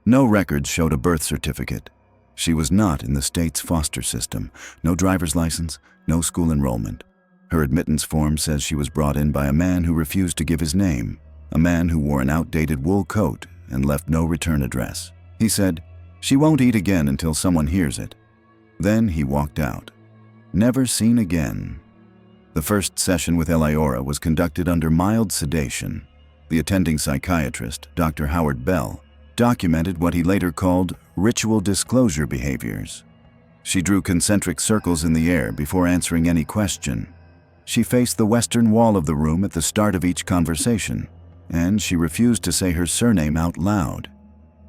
No records showed a birth certificate. She was not in the state's foster system. No driver's license, no school enrollment. Her admittance form says she was brought in by a man who refused to give his name, a man who wore an outdated wool coat and left no return address. He said, "She won't eat again until someone hears it." Then he walked out. Never seen again. The first session with Eliora was conducted under mild sedation. The attending psychiatrist, Dr. Howard Bell, documented what he later called ritual disclosure behaviors. She drew concentric circles in the air before answering any question. She faced the western wall of the room at the start of each conversation, and she refused to say her surname out loud.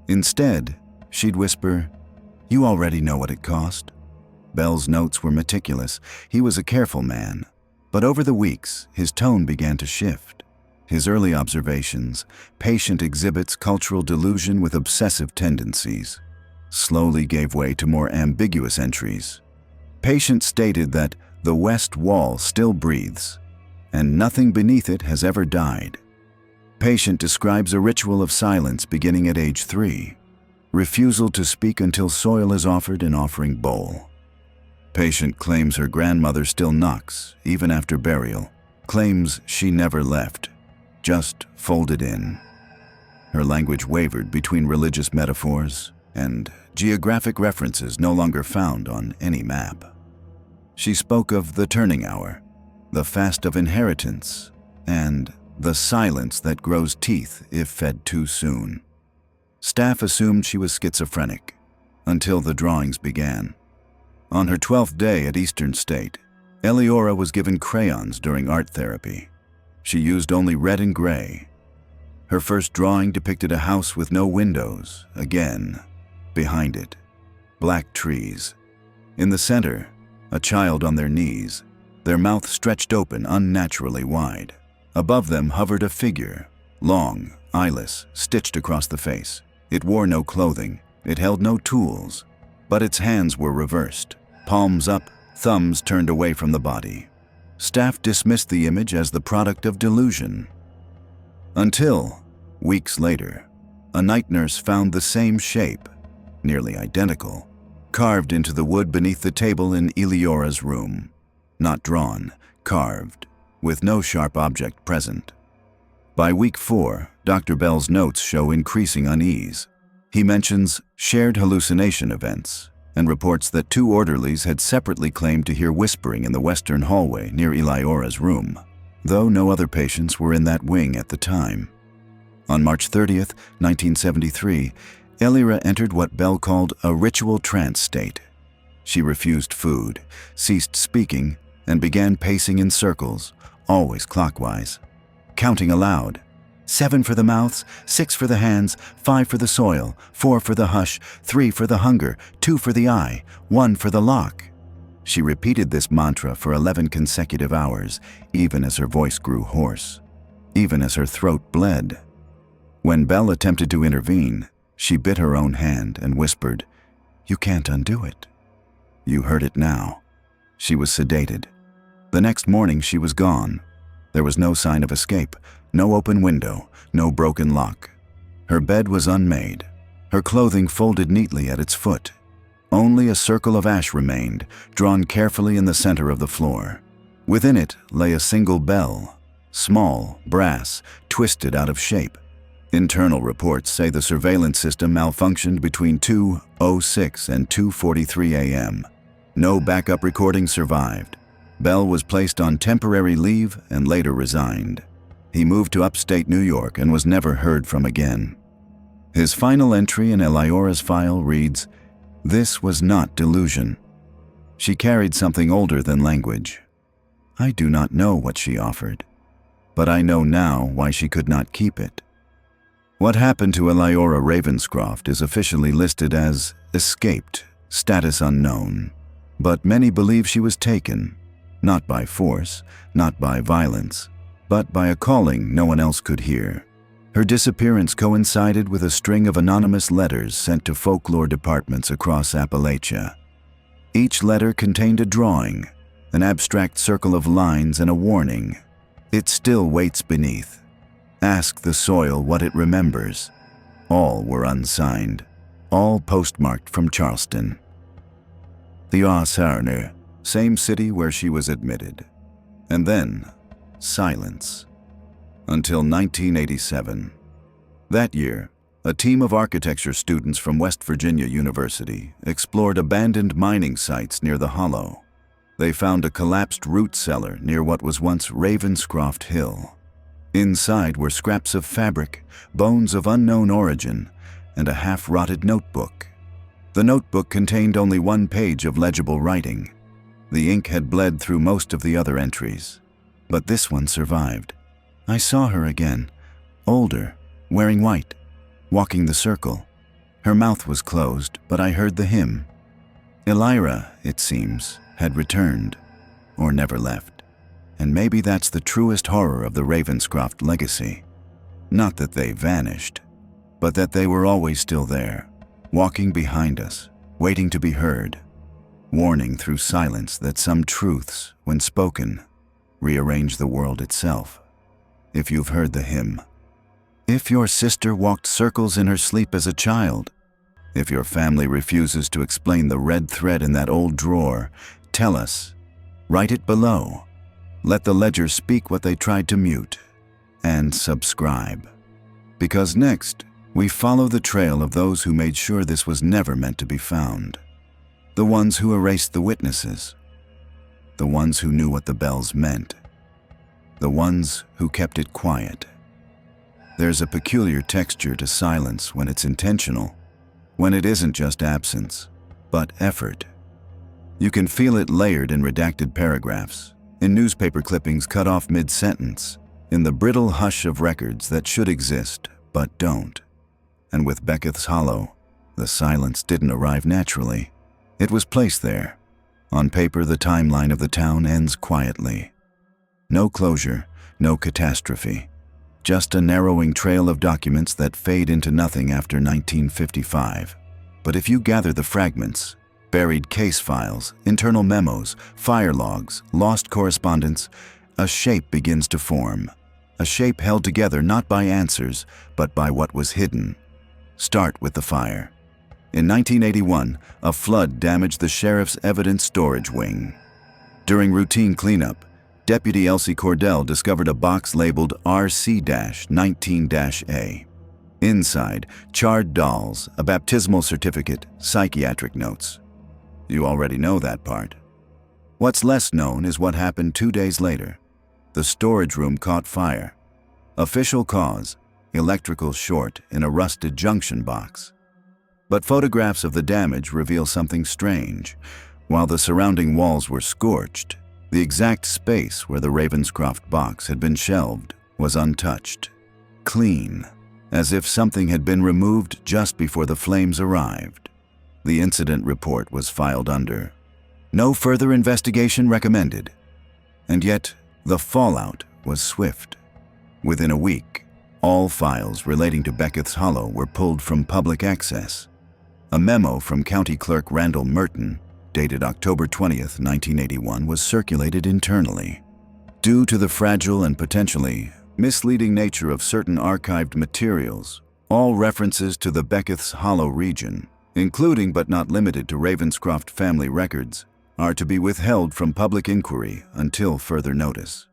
Instead, she'd whisper, "You already know what it cost." Bell's notes were meticulous. He was a careful man. But over the weeks, his tone began to shift. His early observations: patient exhibits cultural delusion with obsessive tendencies, slowly gave way to more ambiguous entries. Patient stated that the west wall still breathes, and nothing beneath it has ever died. Patient describes a ritual of silence beginning at age 3. Refusal to speak until soil is offered in offering bowl. Patient claims her grandmother still knocks, even after burial. Claims she never left, just folded in. Her language wavered between religious metaphors and geographic references no longer found on any map. She spoke of the turning hour, the fast of inheritance, and the silence that grows teeth if fed too soon. Staff assumed she was schizophrenic until the drawings began. On her 12th day at Eastern State, Eleora was given crayons during art therapy. She used only red and gray. Her first drawing depicted a house with no windows, again. Behind it, black trees. In the center, a child on their knees, their mouth stretched open unnaturally wide. Above them hovered a figure, long, eyeless, stitched across the face. It wore no clothing, it held no tools, but its hands were reversed, palms up, thumbs turned away from the body. Staff dismissed the image as the product of delusion. Until, weeks later, a night nurse found the same shape, nearly identical, carved into the wood beneath the table in Eleora's room. Not drawn, carved, with no sharp object present. By week 4, Dr. Bell's notes show increasing unease. He mentions shared hallucination events and reports that 2 orderlies had separately claimed to hear whispering in the western hallway near Eleora's room, though no other patients were in that wing at the time. On March 30th, 1973, Eleora entered what Bell called a ritual trance state. She refused food, ceased speaking, and began pacing in circles, always clockwise, counting aloud. 7 for the mouths, 6 for the hands, 5 for the soil, 4 for the hush, 3 for the hunger, 2 for the eye, 1 for the lock. She repeated this mantra for 11 consecutive hours, even as her voice grew hoarse, even as her throat bled. When Bell attempted to intervene, she bit her own hand and whispered, "You can't undo it." You heard it now. She was sedated. The next morning she was gone. There was no sign of escape, no open window, no broken lock. Her bed was unmade, her clothing folded neatly at its foot. Only a circle of ash remained, drawn carefully in the center of the floor. Within it lay a single bell, small, brass, twisted out of shape. Internal reports say the surveillance system malfunctioned between 2:06 and 2:43 a.m. No backup recording survived. Bell was placed on temporary leave and later resigned. He moved to upstate New York and was never heard from again. His final entry in Eleora's file reads, "This was not delusion. She carried something older than language. I do not know what she offered, but I know now why she could not keep it." What happened to Eleora Ravenscroft is officially listed as escaped, status unknown, but many believe she was taken, not by force, not by violence, but by a calling no one else could hear. Her disappearance coincided with a string of anonymous letters sent to folklore departments across Appalachia. Each letter contained a drawing, an abstract circle of lines and a warning. It still waits beneath. Ask the soil what it remembers. All were unsigned, all postmarked from Charleston. The Sarner, same city where she was admitted. And then, silence. Until 1987. That year, a team of architecture students from West Virginia University explored abandoned mining sites near the Hollow. They found a collapsed root cellar near what was once Ravenscroft Hill. Inside were scraps of fabric, bones of unknown origin, and a half-rotted notebook. The notebook contained only 1 page of legible writing. The ink had bled through most of the other entries, but this one survived. I saw her again, older, wearing white, walking the circle. Her mouth was closed, but I heard the hymn. Eleora, it seems, had returned, or never left. And maybe that's the truest horror of the Ravenscroft legacy. Not that they vanished, but that they were always still there, walking behind us, waiting to be heard, warning through silence that some truths, when spoken, rearrange the world itself. If you've heard the hymn, If your sister walked circles in her sleep as a child, if your family refuses to explain the red thread in that old drawer, tell us. Write it below. Let the ledger speak what they tried to mute. And subscribe. Because next, we follow the trail of those who made sure this was never meant to be found. The ones who erased the witnesses. The ones who knew what the bells meant. The ones who kept it quiet. There's a peculiar texture to silence when it's intentional, when it isn't just absence, but effort. You can feel it layered in redacted paragraphs, in newspaper clippings cut off mid-sentence, in the brittle hush of records that should exist but don't. And with Becketh's Hollow, the silence didn't arrive naturally. It was placed there. On paper, the timeline of the town ends quietly. No closure, no catastrophe. Just a narrowing trail of documents that fade into nothing after 1955. But if you gather the fragments, buried case files, internal memos, fire logs, lost correspondence, a shape begins to form. A shape held together not by answers, but by what was hidden. Start with the fire. In 1981, a flood damaged the sheriff's evidence storage wing. During routine cleanup, Deputy Elsie Cordell discovered a box labeled RC-19-A. Inside, charred dolls, a baptismal certificate, psychiatric notes. You already know that part. What's less known is what happened 2 days later. The storage room caught fire. Official cause, electrical short in a rusted junction box. But photographs of the damage reveal something strange. While the surrounding walls were scorched, the exact space where the Ravenscroft box had been shelved was untouched. Clean, as if something had been removed just before the flames arrived. The incident report was filed under "No further investigation recommended." And yet, the fallout was swift. Within a week, all files relating to Becketh's Hollow were pulled from public access. A memo from County Clerk Randall Merton, dated October 20th, 1981, was circulated internally. Due to the fragile and potentially misleading nature of certain archived materials, all references to the Becketh's Hollow region, including but not limited to Ravenscroft family records, are to be withheld from public inquiry until further notice.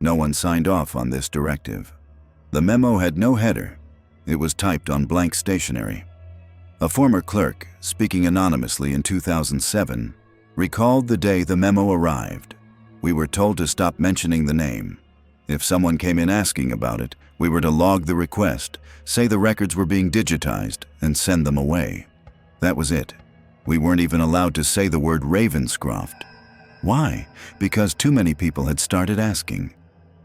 No one signed off on this directive. The memo had no header. It was typed on blank stationery. A former clerk, speaking anonymously in 2007, recalled the day the memo arrived. We were told to stop mentioning the name. If someone came in asking about it, we were to log the request, say the records were being digitized, and send them away. That was it. We weren't even allowed to say the word Ravenscroft. Why? Because too many people had started asking.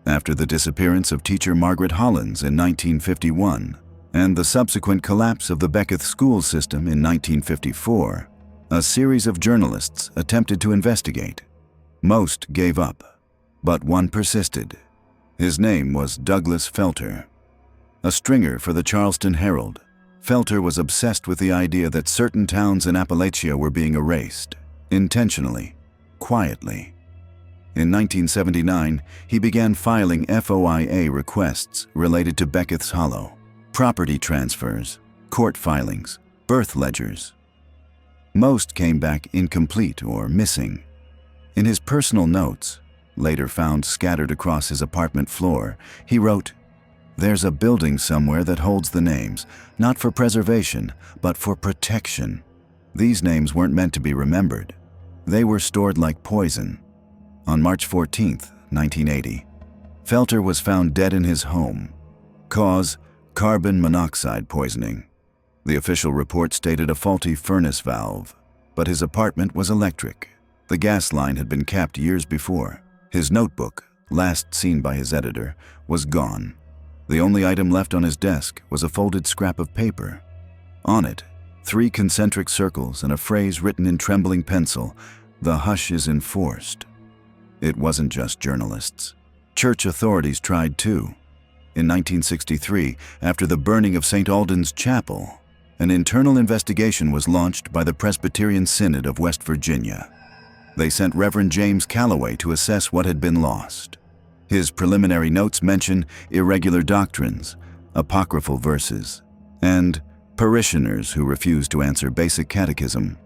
After the disappearance of teacher Margaret Hollins in 1951, and the subsequent collapse of the Becketh school system in 1954, a series of journalists attempted to investigate. Most gave up, but one persisted. His name was Douglas Felter. A stringer for the Charleston Herald, Felter was obsessed with the idea that certain towns in Appalachia were being erased, intentionally, quietly. In 1979, he began filing FOIA requests related to Becketh's Hollow. Property transfers, court filings, birth ledgers. Most came back incomplete or missing. In his personal notes, later found scattered across his apartment floor, he wrote, "There's a building somewhere that holds the names, not for preservation, but for protection." These names weren't meant to be remembered. They were stored like poison. On March 14, 1980, Felter was found dead in his home. Cause: carbon monoxide poisoning. The official report stated a faulty furnace valve, but his apartment was electric. The gas line had been capped years before. His notebook, last seen by his editor, was gone. The only item left on his desk was a folded scrap of paper. On it, 3 concentric circles and a phrase written in trembling pencil: "The hush is enforced." It wasn't just journalists. Church authorities tried too. In 1963, after the burning of St. Alden's Chapel, an internal investigation was launched by the Presbyterian Synod of West Virginia. They sent Reverend James Calloway to assess what had been lost. His preliminary notes mention irregular doctrines, apocryphal verses, and parishioners who refused to answer basic catechism.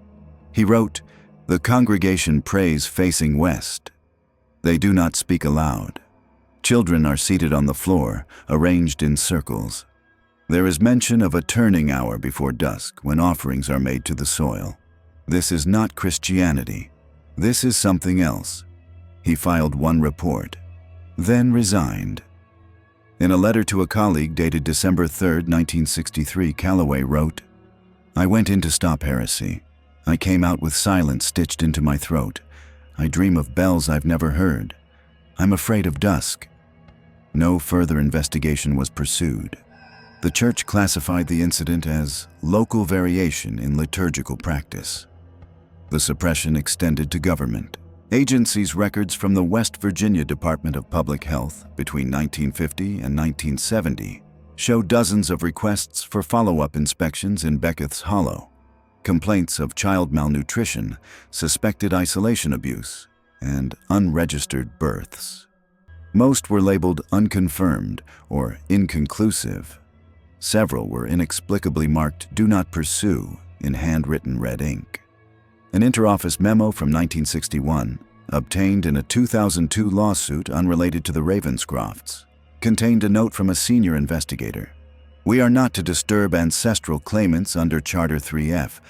He wrote, "The congregation prays facing west. They do not speak aloud. Children are seated on the floor, arranged in circles. There is mention of a turning hour before dusk when offerings are made to the soil. This is not Christianity. This is something else." He filed one report, then resigned. In a letter to a colleague dated December 3, 1963, Calloway wrote, "I went in to stop heresy. I came out with silence stitched into my throat. I dream of bells I've never heard. I'm afraid of dusk." No further investigation was pursued. The church classified the incident as local variation in liturgical practice. The suppression extended to government. Agencies' records from the West Virginia Department of Public Health between 1950 and 1970 show dozens of requests for follow-up inspections in Beckwith's Hollow, complaints of child malnutrition, suspected isolation abuse, and unregistered births. Most were labeled unconfirmed or inconclusive. Several were inexplicably marked "Do Not Pursue" in handwritten red ink. An interoffice memo from 1961, obtained in a 2002 lawsuit unrelated to the Ravenscrofts, contained a note from a senior investigator. "We are not to disturb ancestral claimants under Charter 3F.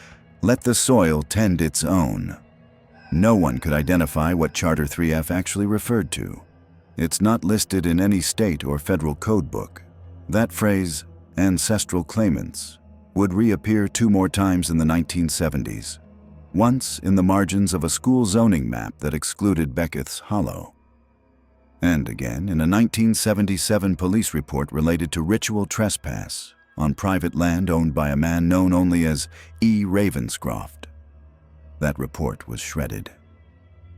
Let the soil tend its own." No one could identify what Charter 3F actually referred to. It's not listed in any state or federal code book. That phrase, ancestral claimants, would reappear 2 more times in the 1970s. Once in the margins of a school zoning map that excluded Beckwith's Hollow, and again in a 1977 police report related to ritual trespass on private land owned by a man known only as E. Ravenscroft. That report was shredded.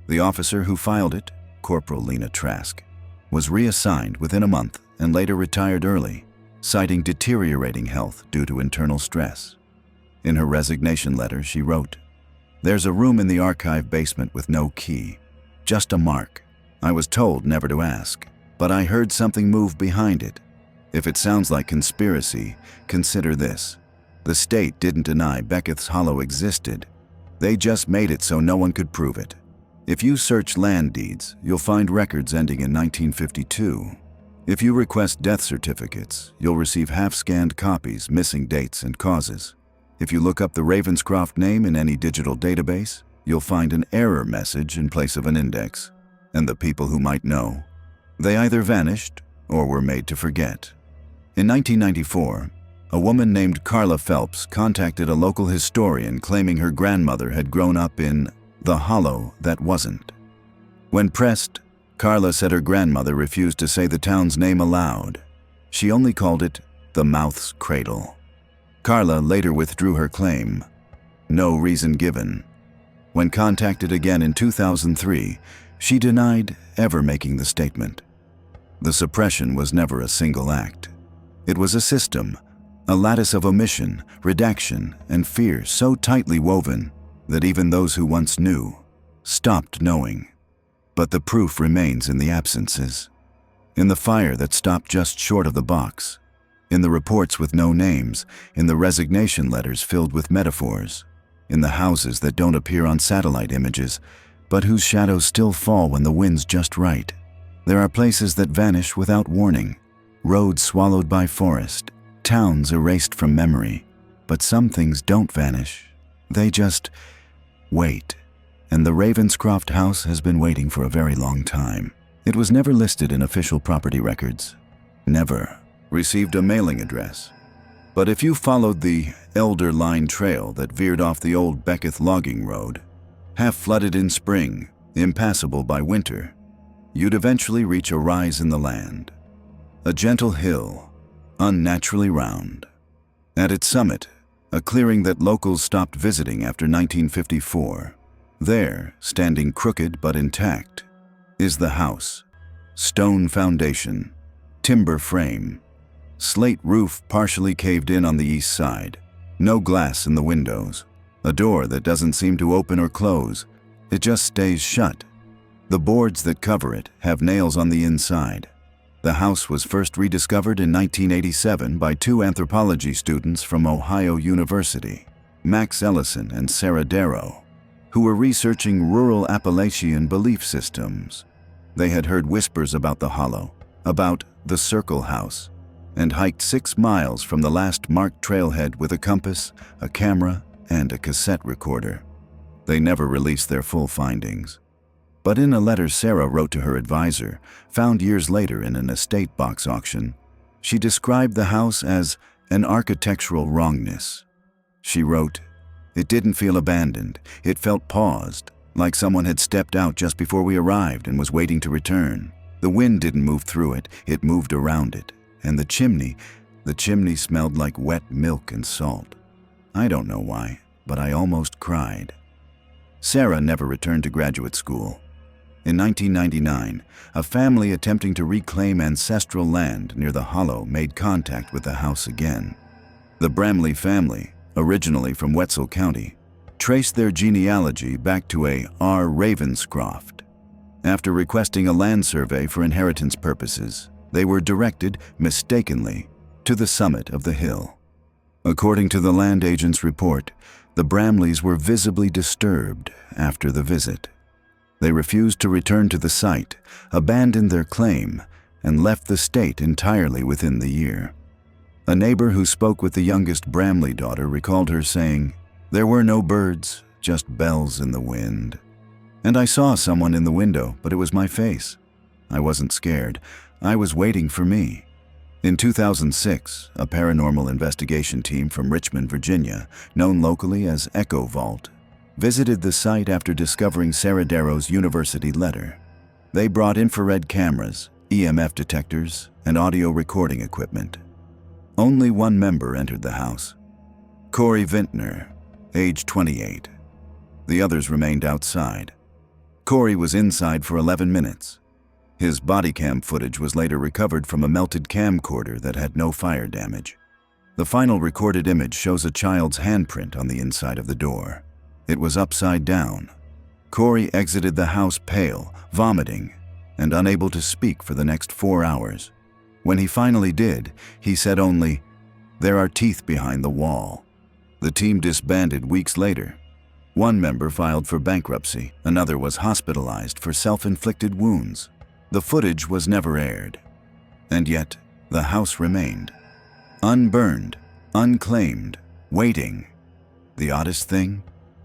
The officer who filed it, Corporal Lena Trask, was reassigned within a month and later retired early, citing deteriorating health due to internal stress. In her resignation letter, she wrote, "There's a room in the archive basement with no key, just a mark. I was told never to ask, but I heard something move behind it. If it sounds like conspiracy, consider this. The state didn't deny Beckwith's Hollow existed. They just made it so no one could prove it. If you search land deeds, you'll find records ending in 1952. If you request death certificates, you'll receive half-scanned copies missing dates and causes. If you look up the Ravenscroft name in any digital database, you'll find an error message in place of an index. And the people who might know, they either vanished or were made to forget." In 1994, a woman named Carla Phelps contacted a local historian claiming her grandmother had grown up in the hollow that wasn't. When pressed, Carla said her grandmother refused to say the town's name aloud. She only called it the Mouth's Cradle. Carla later withdrew her claim. No reason given. When contacted again in 2003, she denied ever making the statement. The suppression was never a single act. It was a system, a lattice of omission, redaction, and fear so tightly woven that even those who once knew stopped knowing. But the proof remains in the absences, in the fire that stopped just short of the box, in the reports with no names, in the resignation letters filled with metaphors, in the houses that don't appear on satellite images, but whose shadows still fall when the wind's just right. There are places that vanish without warning, roads swallowed by forest, towns erased from memory. But some things don't vanish. They just wait. And the Ravenscroft house has been waiting for a very long time. It was never listed in official property records. Never received a mailing address. But if you followed the Elder Line Trail that veered off the old Beckwith logging road, half flooded in spring, impassable by winter, you'd eventually reach a rise in the land. A gentle hill, unnaturally round. At its summit, a clearing that locals stopped visiting after 1954. There, standing crooked but intact, is the house. Stone foundation, timber frame, slate roof partially caved in on the east side, no glass in the windows, a door that doesn't seem to open or close, it just stays shut. The boards that cover it have nails on the inside. The house was first rediscovered in 1987 by two anthropology students from Ohio University, Max Ellison and Sarah Darrow, who were researching rural Appalachian belief systems. They had heard whispers about the hollow, about the Circle House, and hiked 6 miles from the last marked trailhead with a compass, a camera, and a cassette recorder. They never released their full findings. But in a letter Sarah wrote to her advisor, found years later in an estate box auction, she described the house as an architectural wrongness. She wrote, "It didn't feel abandoned. It felt paused, like someone had stepped out just before we arrived and was waiting to return. The wind didn't move through it, it moved around it. And the chimney smelled like wet milk and salt. I don't know why, but I almost cried." Sarah never returned to graduate school. In 1999, a family attempting to reclaim ancestral land near the hollow made contact with the house again. The Bramley family, originally from Wetzel County, traced their genealogy back to a R. Ravenscroft. After requesting a land survey for inheritance purposes, they were directed, mistakenly, to the summit of the hill. According to the land agent's report, the Bramleys were visibly disturbed after the visit. They refused to return to the site, abandoned their claim, and left the state entirely within the year. A neighbor who spoke with the youngest Bramley daughter recalled her saying, "There were no birds, just bells in the wind. And I saw someone in the window, but it was my face. I wasn't scared. I was waiting for me." In 2006, a paranormal investigation team from Richmond, Virginia, known locally as Echo Vault, visited the site after discovering Sarah Darrow's university letter. They brought infrared cameras, EMF detectors, and audio recording equipment. Only one member entered the house, Corey Vintner, age 28. The others remained outside. Corey was inside for 11 minutes. His body cam footage was later recovered from a melted camcorder that had no fire damage. The final recorded image shows a child's handprint on the inside of the door. It was upside down. Corey exited the house pale, vomiting, and unable to speak for the next 4 hours. When he finally did, he said only, "There are teeth behind the wall." The team disbanded weeks later. One member filed for bankruptcy, another was hospitalized for self-inflicted wounds. The footage was never aired. And yet, the house remained. Unburned, unclaimed, waiting. The oddest thing?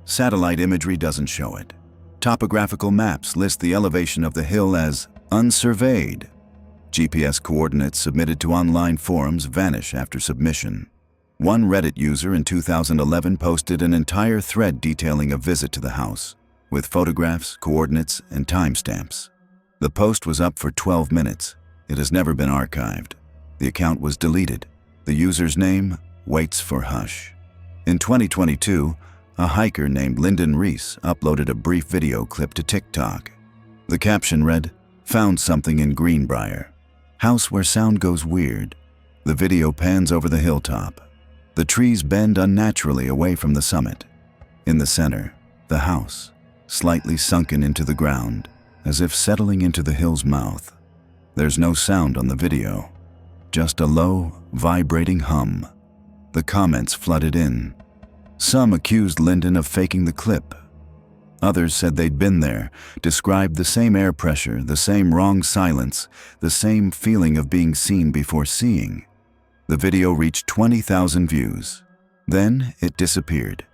Satellite imagery doesn't show it. Topographical maps list the elevation of the hill as unsurveyed. GPS coordinates submitted to online forums vanish after submission. One Reddit user in 2011 posted an entire thread detailing a visit to the house, with photographs, coordinates, and timestamps. The post was up for 12 minutes. It has never been archived. The account was deleted. The user's name waits for hush. In 2022, a hiker named Lyndon Reese uploaded a brief video clip to TikTok. The caption read, "Found something in Greenbrier. House where sound goes weird." The video pans over the hilltop. The trees bend unnaturally away from the summit. In the center, the house, slightly sunken into the ground, as if settling into the hill's mouth. There's no sound on the video, just a low, vibrating hum. The comments flooded in. Some accused Lyndon of faking the clip. Others said they'd been there, described the same air pressure, the same wrong silence, the same feeling of being seen before seeing. The video reached 20,000 views. Then it disappeared.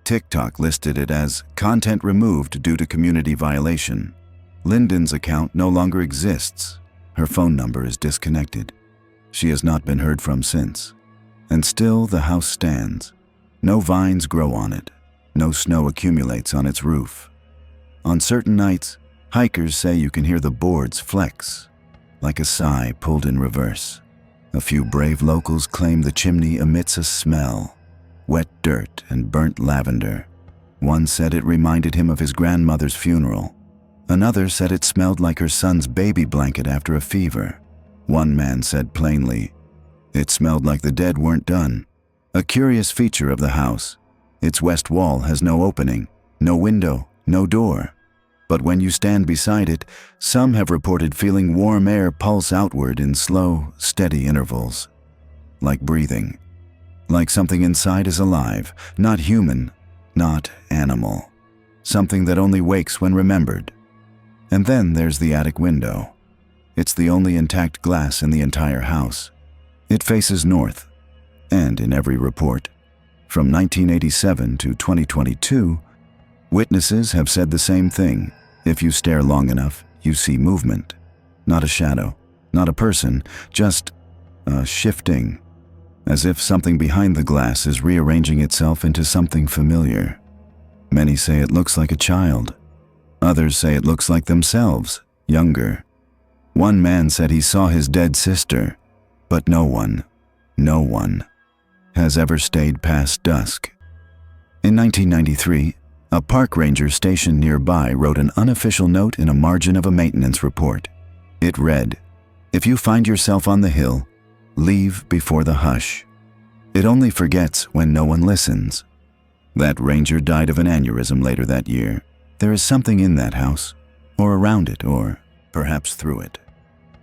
TikTok listed it as content removed due to community violation. Lyndon's account no longer exists. Her phone number is disconnected. She has not been heard from since. And still the house stands. No vines grow on it. No snow accumulates on its roof. On certain nights, hikers say you can hear the boards flex, like a sigh pulled in reverse. A few brave locals claim the chimney emits a smell, wet dirt and burnt lavender. One said it reminded him of his grandmother's funeral. Another said it smelled like her son's baby blanket after a fever. One man said plainly, "It smelled like the dead weren't done." A curious feature of the house, its west wall has no opening, no window, no door. But when you stand beside it, some have reported feeling warm air pulse outward in slow, steady intervals. Like breathing. Like something inside is alive, not human, not animal. Something that only wakes when remembered. And then there's the attic window. It's the only intact glass in the entire house. It faces north, and in every report, from 1987 to 2022, witnesses have said the same thing. If you stare long enough, you see movement. Not a shadow, not a person, just a shifting. As if something behind the glass is rearranging itself into something familiar. Many say it looks like a child. Others say it looks like themselves, younger. One man said he saw his dead sister, but no one has ever stayed past dusk. In 1993, a park ranger stationed nearby wrote an unofficial note in a margin of a maintenance report. It read, "If you find yourself on the hill, leave before the hush. It only forgets when no one listens." That ranger died of an aneurysm later that year. There is something in that house, or around it, or perhaps through it.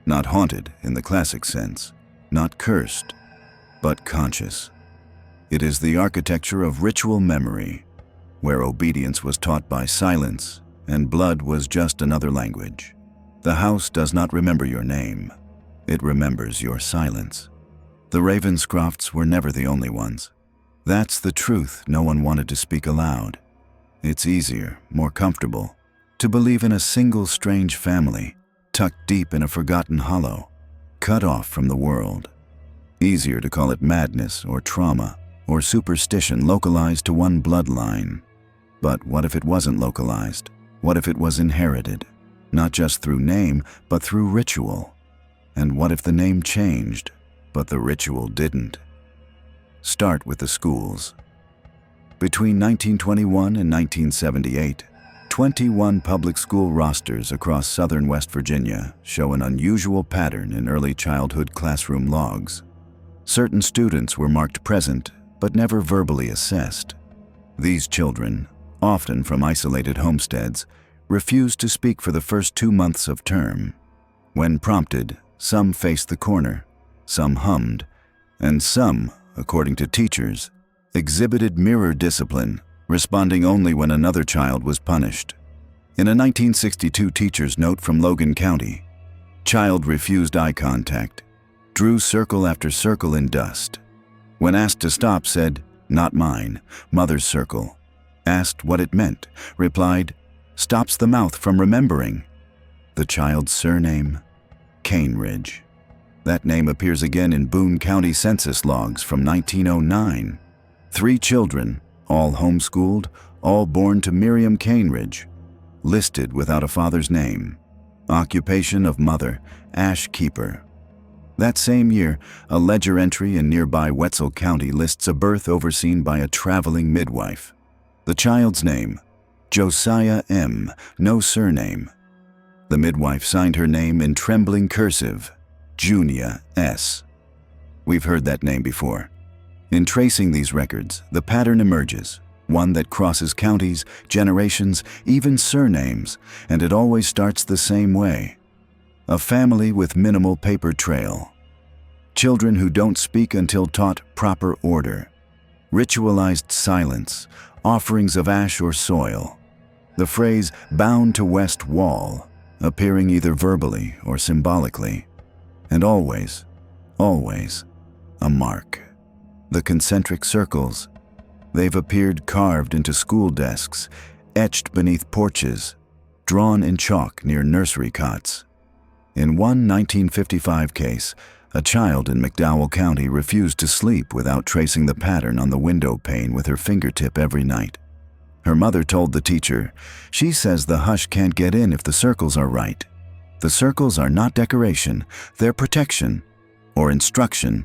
Not haunted in the classic sense, not cursed, but conscious. It is the architecture of ritual memory, where obedience was taught by silence and blood was just another language. The house does not remember your name. It remembers your silence. The Ravenscrofts were never the only ones. That's the truth no one wanted to speak aloud. It's easier, more comfortable, to believe in a single strange family, tucked deep in a forgotten hollow, cut off from the world. Easier to call it madness or trauma or superstition localized to one bloodline. But what if it wasn't localized? What if it was inherited? Not just through name, but through ritual. And what if the name changed, but the ritual didn't? Start with the schools. Between 1921 and 1978, 21 public school rosters across southern West Virginia show an unusual pattern in early childhood classroom logs. Certain students were marked present, but never verbally assessed. These children, often from isolated homesteads, refused to speak for the first 2 months of term. When prompted, some faced the corner, some hummed, and some, according to teachers, exhibited mirror discipline, responding only when another child was punished. In a 1962 teacher's note from Logan County, child refused eye contact, drew circle after circle in dust. When asked to stop, said, "Not mine, mother's circle." Asked what it meant, replied, "Stops the mouth from remembering." The child's surname, Cainridge. That name appears again in Boone County census logs from 1909. 3 children, all homeschooled, all born to Miriam Cainridge, listed without a father's name. Occupation of mother, ash keeper. That same year, a ledger entry in nearby Wetzel County lists a birth overseen by a traveling midwife. The child's name, Josiah M., no surname. The midwife signed her name in trembling cursive, Junia S. We've heard that name before. In tracing these records, the pattern emerges, one that crosses counties, generations, even surnames, and it always starts the same way. A family with minimal paper trail. Children who don't speak until taught proper order. Ritualized silence, offerings of ash or soil. The phrase "bound to west wall" appearing either verbally or symbolically. And always, always, a mark. The concentric circles. They've appeared carved into school desks, etched beneath porches, drawn in chalk near nursery cots. In one 1955 case, a child in McDowell County refused to sleep without tracing the pattern on the window pane with her fingertip every night. Her mother told the teacher, "She says the hush can't get in if the circles are right. The circles are not decoration, they're protection, or instruction,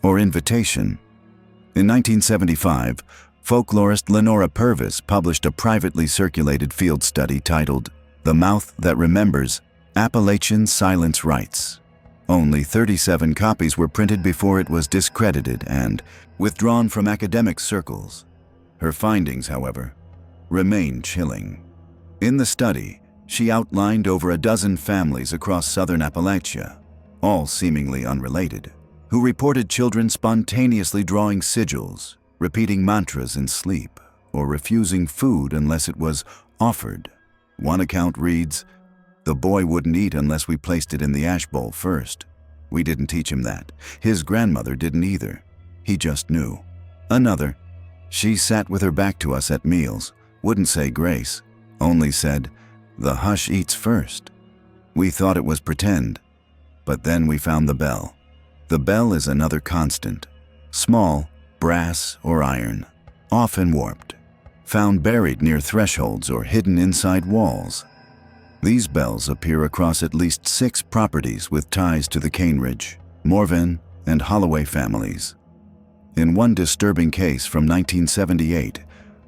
or invitation." In 1975, folklorist Lenora Purvis published a privately circulated field study titled "The Mouth That Remembers: Appalachian Silence Rites." Only 37 copies were printed before it was discredited and withdrawn from academic circles. Her findings, however, remain chilling. In the study, She outlined over a dozen families across southern Appalachia, all seemingly unrelated, who reported children spontaneously drawing sigils, repeating mantras in sleep, or refusing food unless it was offered. One account reads, "The boy wouldn't eat unless we placed it in the ash bowl first. We didn't teach him that. His grandmother didn't either. He just knew." Another, "She sat with her back to us at meals, wouldn't say grace, only said, 'The hush eats first.' We thought it was pretend, but then we found the bell." The bell is another constant. Small, brass or iron, often warped, found buried near thresholds or hidden inside walls. These bells appear across at least 6 properties with ties to the Cainridge, Morven, and Holloway families. In one disturbing case from 1978,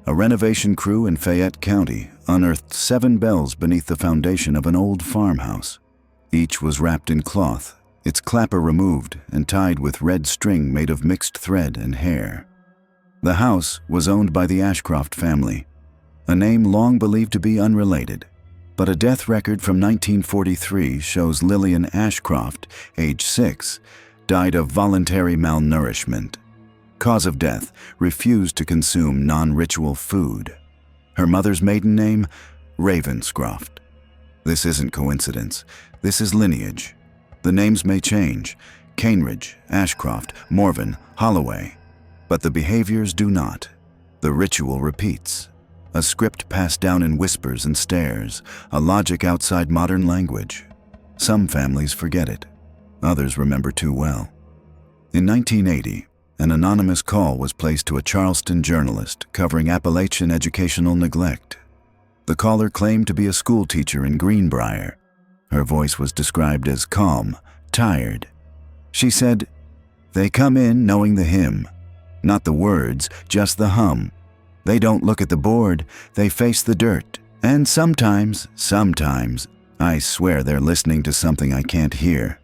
a renovation crew in Fayette County unearthed 7 bells beneath the foundation of an old farmhouse. Each was wrapped in cloth, its clapper removed and tied with red string made of mixed thread and hair. The house was owned by the Ashcroft family, a name long believed to be unrelated, but a death record from 1943 shows Lillian Ashcroft, age 6, died of voluntary malnourishment. Cause of death: refused to consume non-ritual food. Her mother's maiden name: Ravenscroft. This isn't coincidence. This is lineage. The names may change: Cainridge, Ashcroft, Morven, Holloway. But the behaviors do not. The ritual repeats. A script passed down in whispers and stares, a logic outside modern language. Some families forget it. Others remember too well. In 1980, an anonymous call was placed to a Charleston journalist covering Appalachian educational neglect. The caller claimed to be a school teacher in Greenbrier. Her voice was described as calm, tired. She said, "They come in knowing the hymn. Not the words, just the hum. They don't look at the board, they face the dirt. And sometimes, I swear they're listening to something I can't hear."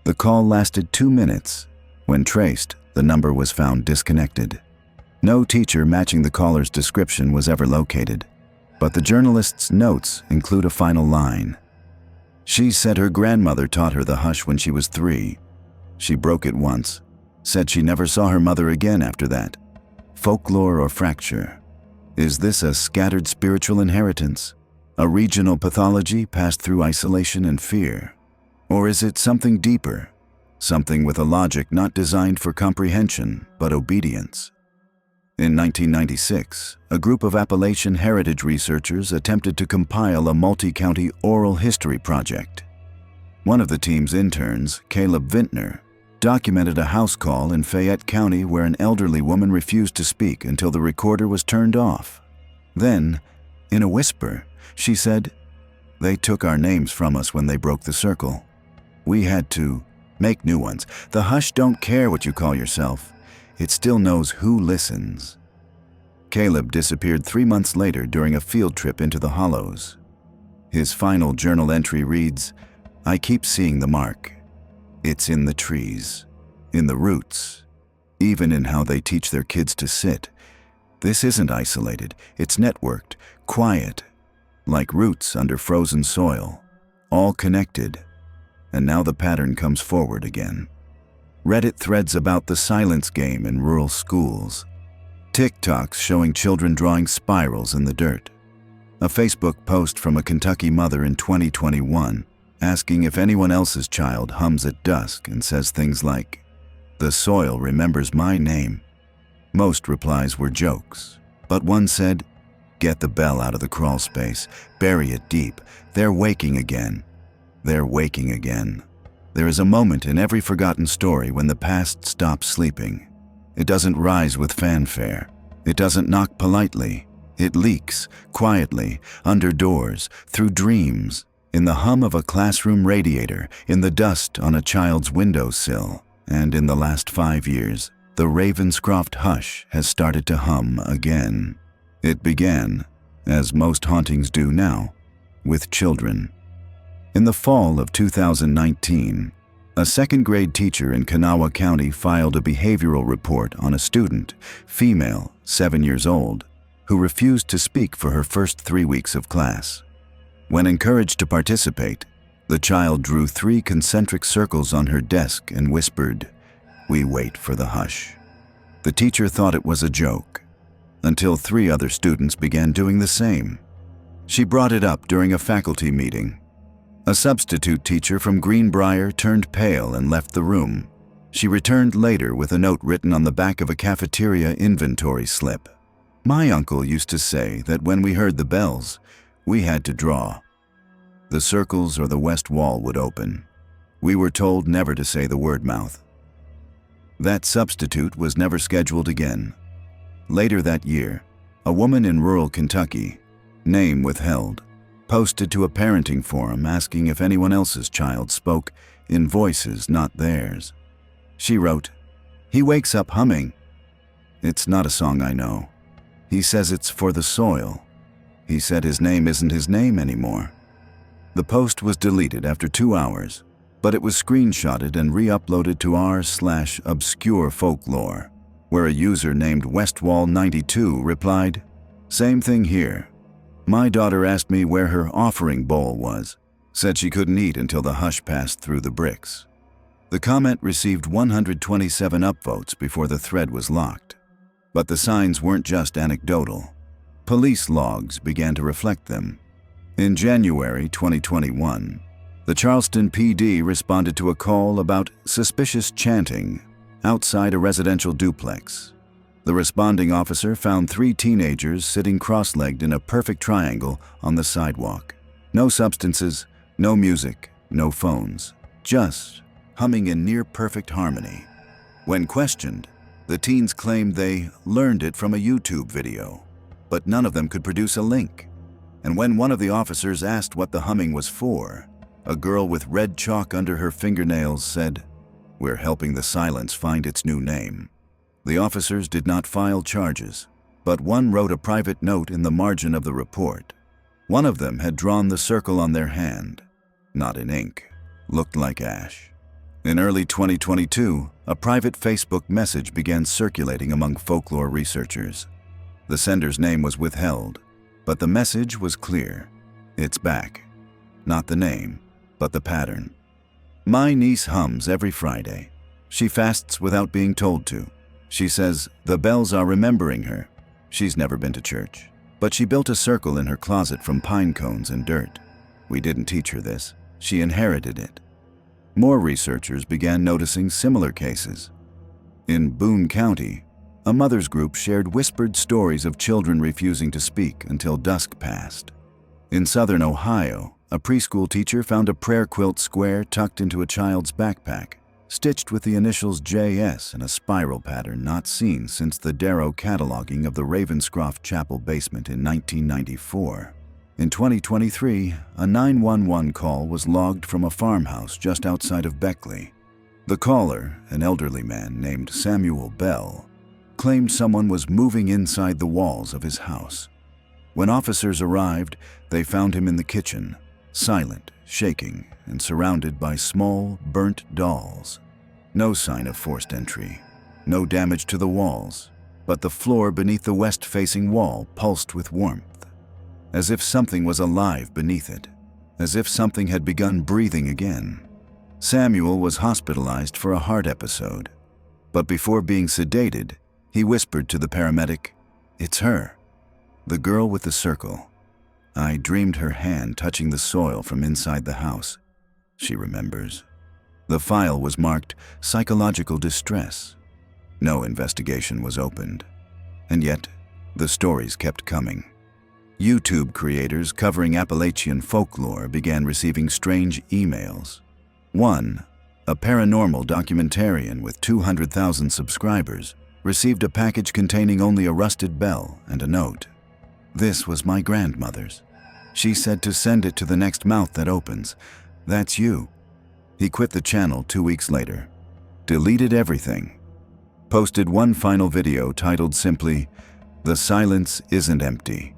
The call lasted 2 minutes. When traced, the number was found disconnected. No teacher matching the caller's description was ever located, but the journalist's notes include a final line. She said her grandmother taught her the hush when she was 3. She broke it once, said she never saw her mother again after that. Folklore or fracture? Is this a scattered spiritual inheritance? A regional pathology passed through isolation and fear? Or is it something deeper? Something with a logic not designed for comprehension, but obedience? In 1996, a group of Appalachian heritage researchers attempted to compile a multi-county oral history project. One of the team's interns, Caleb Vintner, documented a house call in Fayette County where an elderly woman refused to speak until the recorder was turned off. Then, in a whisper, she said, "They took our names from us when they broke the circle. We had to make new ones. The hush don't care what you call yourself. It still knows who listens." Caleb disappeared 3 months later during a field trip into the Hollows. His final journal entry reads, "I keep seeing the mark. It's in the trees, in the roots, even in how they teach their kids to sit. This isn't isolated, it's networked, quiet, like roots under frozen soil, all connected. And now the pattern comes forward again." Reddit threads about the silence game in rural schools. TikToks showing children drawing spirals in the dirt. A Facebook post from a Kentucky mother in 2021 asking if anyone else's child hums at dusk and says things like, "The soil remembers my name." Most replies were jokes, but one said, "Get the bell out of the crawl space, bury it deep. They're waking again. They're waking again." There is a moment in every forgotten story when the past stops sleeping. It doesn't rise with fanfare. It doesn't knock politely. It leaks, quietly, under doors, through dreams, in the hum of a classroom radiator, in the dust on a child's windowsill. And in the last 5 years, the Ravenscroft hush has started to hum again. It began, as most hauntings do now, with children. In the fall of 2019, a second-grade teacher in Kanawha County filed a behavioral report on a student, female, 7 years old, who refused to speak for her first 3 weeks of class. When encouraged to participate, the child drew 3 concentric circles on her desk and whispered, "We wait for the hush." The teacher thought it was a joke, until 3 other students began doing the same. She brought it up during a faculty meeting. A substitute teacher from Greenbrier turned pale and left the room. She returned later with a note written on the back of a cafeteria inventory slip. "My uncle used to say that when we heard the bells, we had to draw. The circles or the west wall would open. We were told never to say the word mouth." That substitute was never scheduled again. Later that year, a woman in rural Kentucky, name withheld, posted to a parenting forum asking if anyone else's child spoke in voices not theirs. She wrote, "He wakes up humming. It's not a song I know. He says it's for the soil. He said his name isn't his name anymore." The post was deleted after 2 hours, but it was screenshotted and re-uploaded to r/obscure folklore, where a user named Westwall92 replied, "Same thing here. My daughter asked me where her offering bowl was, said she couldn't eat until the hush passed through the bricks." The comment received 127 upvotes before the thread was locked. But the signs weren't just anecdotal. Police logs began to reflect them. In January 2021, the Charleston PD responded to a call about suspicious chanting outside a residential duplex. The responding officer found 3 teenagers sitting cross-legged in a perfect triangle on the sidewalk. No substances, no music, no phones, just humming in near-perfect harmony. When questioned, the teens claimed they learned it from a YouTube video, but none of them could produce a link. And when one of the officers asked what the humming was for, a girl with red chalk under her fingernails said, "We're helping the silence find its new name." The officers did not file charges, but one wrote a private note in the margin of the report. One of them had drawn the circle on their hand, not in ink, looked like ash. In early 2022, a private Facebook message began circulating among folklore researchers. The sender's name was withheld, but the message was clear. It's back. Not the name, but the pattern. "My niece hums every Friday. She fasts without being told to. She says the bells are remembering her. She's never been to church, but she built a circle in her closet from pine cones and dirt. We didn't teach her this. She inherited it." More researchers began noticing similar cases. In Boone County, a mother's group shared whispered stories of children refusing to speak until dusk passed. In southern Ohio, a preschool teacher found a prayer quilt square tucked into a child's backpack, stitched with the initials JS in a spiral pattern not seen since the Darrow cataloging of the Ravenscroft chapel basement in 1994. In 2023, a 911 call was logged from a farmhouse just outside of Beckley. The caller, an elderly man named Samuel Bell, claimed someone was moving inside the walls of his house. When officers arrived, they found him in the kitchen, silent, shaking, and surrounded by small, burnt dolls. No sign of forced entry, no damage to the walls, but the floor beneath the west-facing wall pulsed with warmth, as if something was alive beneath it, as if something had begun breathing again. Samuel was hospitalized for a heart episode, but before being sedated, he whispered to the paramedic, "It's her, the girl with the circle. I dreamed her hand touching the soil from inside the house," she remembers. The file was marked psychological distress. No investigation was opened, and yet the stories kept coming. YouTube creators covering Appalachian folklore began receiving strange emails. One, a paranormal documentarian with 200,000 subscribers, received a package containing only a rusted bell and a note. "This was my grandmother's. She said to send it to the next mouth that opens. That's you." He quit the channel 2 weeks later, deleted everything, posted one final video titled simply, "The Silence Isn't Empty."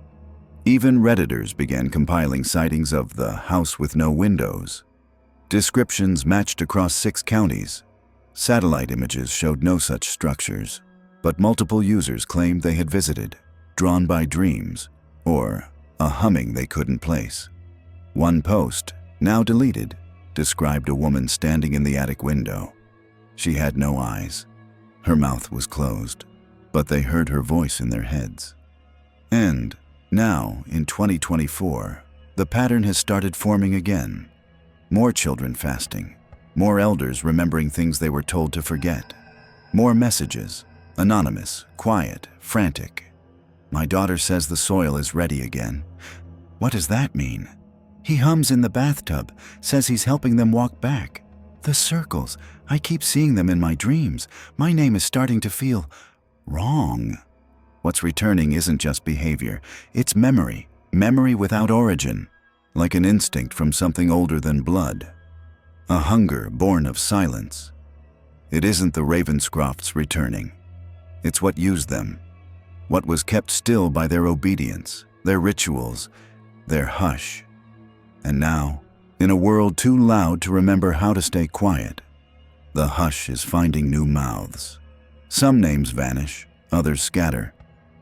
Even Redditors began compiling sightings of the house with no windows. Descriptions matched across 6 counties. Satellite images showed no such structures, but multiple users claimed they had visited, drawn by dreams, or a humming they couldn't place. One post, now deleted, described a woman standing in the attic window. She had no eyes. Her mouth was closed, but they heard her voice in their heads. And now, in 2024, the pattern has started forming again. More children fasting, more elders remembering things they were told to forget, more messages, anonymous, quiet, frantic. My daughter says the soil is ready again. What does that mean? He hums in the bathtub, says he's helping them walk back. The circles, I keep seeing them in my dreams. My name is starting to feel wrong. What's returning isn't just behavior, it's memory, memory without origin, like an instinct from something older than blood. A hunger born of silence. It isn't the Ravenscrofts returning. It's what used them, what was kept still by their obedience, their rituals, their hush. And now, in a world too loud to remember how to stay quiet, the hush is finding new mouths. Some names vanish, others scatter,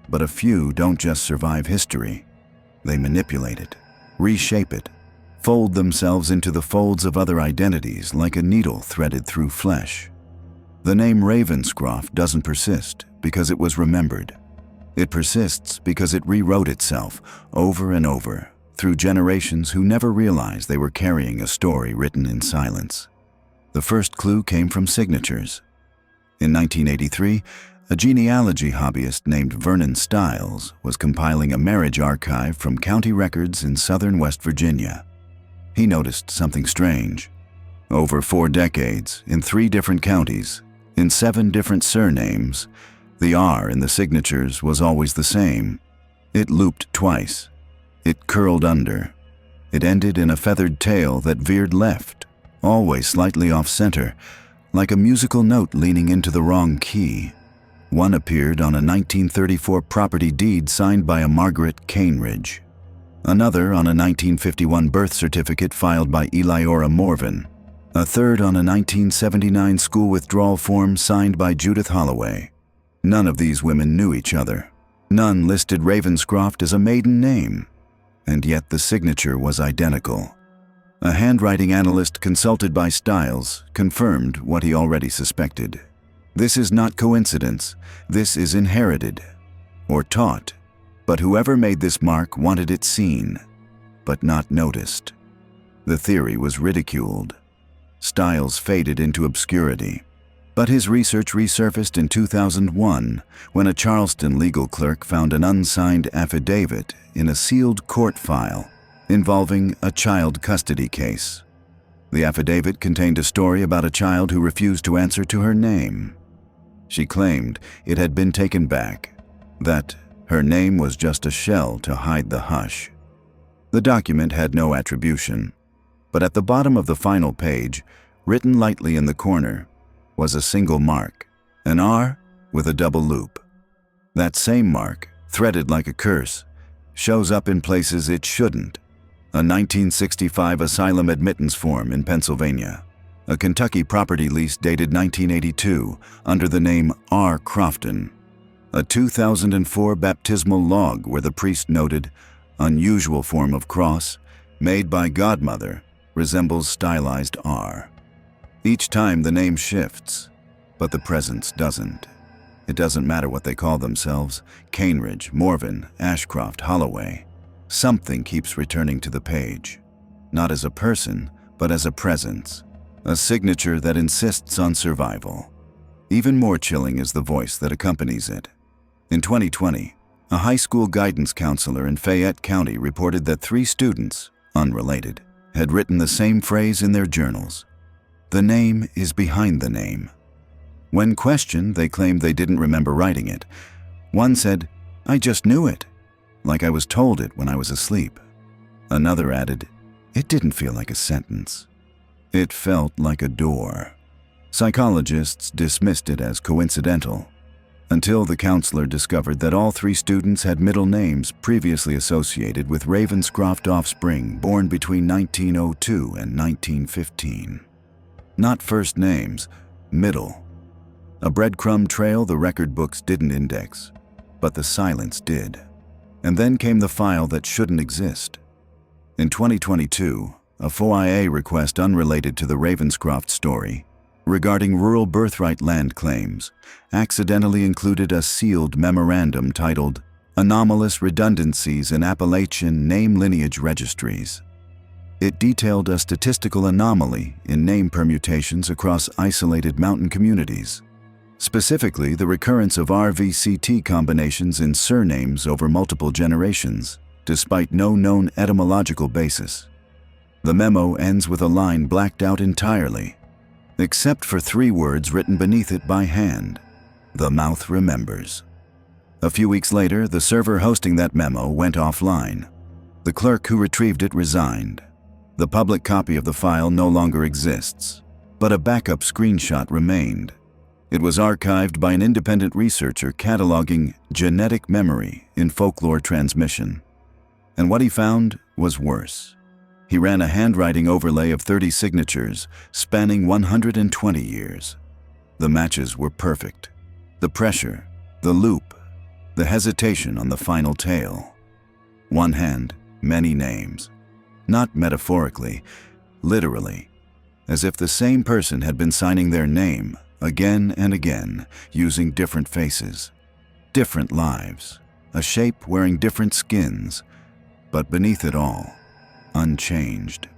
but a few don't just survive history. They manipulate it, reshape it, fold themselves into the folds of other identities like a needle threaded through flesh. The name Ravenscroft doesn't persist because it was remembered. It persists because it rewrote itself over and over through generations who never realized they were carrying a story written in silence. The first clue came from signatures. In 1983, a genealogy hobbyist named Vernon Stiles was compiling a marriage archive from county records in southern West Virginia. He noticed something strange. Over 4 decades, in 3 different counties, in 7 different surnames, the R in the signatures was always the same. It looped twice. It curled under. It ended in a feathered tail that veered left, always slightly off-center, like a musical note leaning into the wrong key. One appeared on a 1934 property deed signed by a Margaret Cainridge. Another on a 1951 birth certificate filed by Eliora Morvan. A third on a 1979 school withdrawal form signed by Judith Holloway. None of these women knew each other. None listed Ravenscroft as a maiden name. And yet the signature was identical. A handwriting analyst consulted by Stiles confirmed what he already suspected. This is not coincidence. This is inherited, or taught. But whoever made this mark wanted it seen, but not noticed. The theory was ridiculed. Stiles faded into obscurity. But his research resurfaced in 2001 when a Charleston legal clerk found an unsigned affidavit in a sealed court file involving a child custody case. The affidavit contained a story about a child who refused to answer to her name. She claimed it had been taken back, that her name was just a shell to hide the hush. The document had no attribution, but at the bottom of the final page, written lightly in the corner, was a single mark, an R with a double loop. That same mark, threaded like a curse, shows up in places it shouldn't. A 1965 asylum admittance form in Pennsylvania, a Kentucky property lease dated 1982 under the name R. Crofton, a 2004 baptismal log where the priest noted, unusual form of cross, made by godmother, resembles stylized R. Each time the name shifts, but the presence doesn't. It doesn't matter what they call themselves, Cainridge, Morvan, Ashcroft, Holloway. Something keeps returning to the page, not as a person, but as a presence, a signature that insists on survival. Even more chilling is the voice that accompanies it. In 2020, a high school guidance counselor in Fayette County reported that 3 students, unrelated, had written the same phrase in their journals. The name is behind the name. When questioned, they claimed they didn't remember writing it. One said, "I just knew it, like I was told it when I was asleep." Another added, "It didn't feel like a sentence. It felt like a door." Psychologists dismissed it as coincidental, until the counselor discovered that all 3 students had middle names previously associated with Ravenscroft offspring born between 1902 and 1915. Not first names, middle. A breadcrumb trail the record books didn't index, but the silence did. And then came the file that shouldn't exist. In 2022, a FOIA request unrelated to the Ravenscroft story regarding rural birthright land claims accidentally included a sealed memorandum titled Anomalous Redundancies in Appalachian Name Lineage Registries. It detailed a statistical anomaly in name permutations across isolated mountain communities, specifically the recurrence of RVCT combinations in surnames over multiple generations, despite no known etymological basis. The memo ends with a line blacked out entirely, except for 3 words written beneath it by hand: "The mouth remembers." A few weeks later, the server hosting that memo went offline. The clerk who retrieved it resigned. The public copy of the file no longer exists, but a backup screenshot remained. It was archived by an independent researcher cataloging genetic memory in folklore transmission. And what he found was worse. He ran a handwriting overlay of 30 signatures spanning 120 years. The matches were perfect. The pressure, the loop, the hesitation on the final tail. One hand, many names. Not metaphorically, literally, as if the same person had been signing their name again and again, using different faces, different lives, a shape wearing different skins, but beneath it all, unchanged.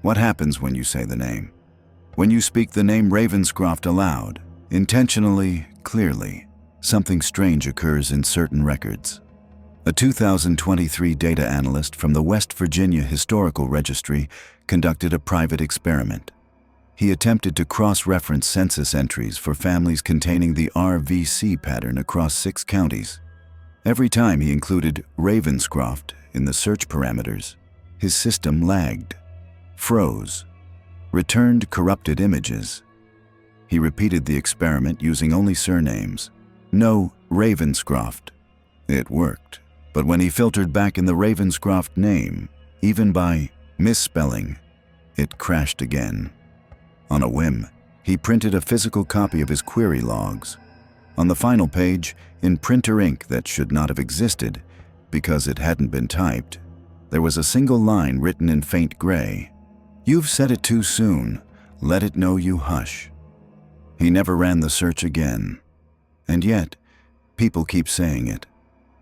What happens when you say the name? When you speak the name Ravenscroft aloud, intentionally, clearly, something strange occurs in certain records. A 2023 data analyst from the West Virginia Historical Registry conducted a private experiment. He attempted to cross-reference census entries for families containing the RVC pattern across 6 counties. Every time he included Ravenscroft in the search parameters, his system lagged, froze, returned corrupted images. He repeated the experiment using only surnames. No Ravenscroft. It worked. But when he filtered back in the Ravenscroft name, even by misspelling, it crashed again. On a whim, he printed a physical copy of his query logs. On the final page, in printer ink that should not have existed because it hadn't been typed, there was a single line written in faint gray. "You've said it too soon. Let it know you hush." He never ran the search again. And yet, people keep saying it.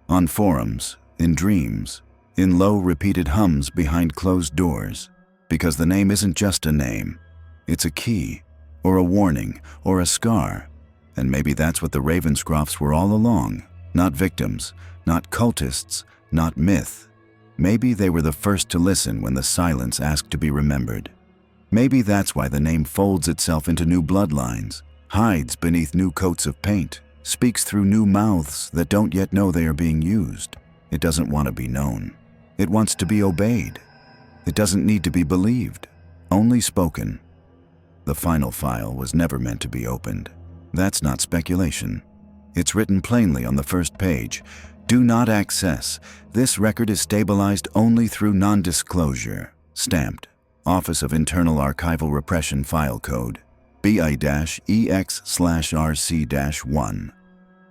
On forums, in dreams, in low repeated hums behind closed doors, because the name isn't just a name. It's a key, or a warning, or a scar. And maybe that's what the Ravenscrofts were all along. Not victims, not cultists, not myth. Maybe they were the first to listen when the silence asked to be remembered. Maybe that's why the name folds itself into new bloodlines, hides beneath new coats of paint, speaks through new mouths that don't yet know they are being used. It doesn't want to be known. It wants to be obeyed. It doesn't need to be believed, only spoken. The final file was never meant to be opened. That's not speculation. It's written plainly on the first page. Do not access. This record is stabilized only through non-disclosure. Stamped. Office of Internal Archival Repression File Code. BI-EX/RC-1.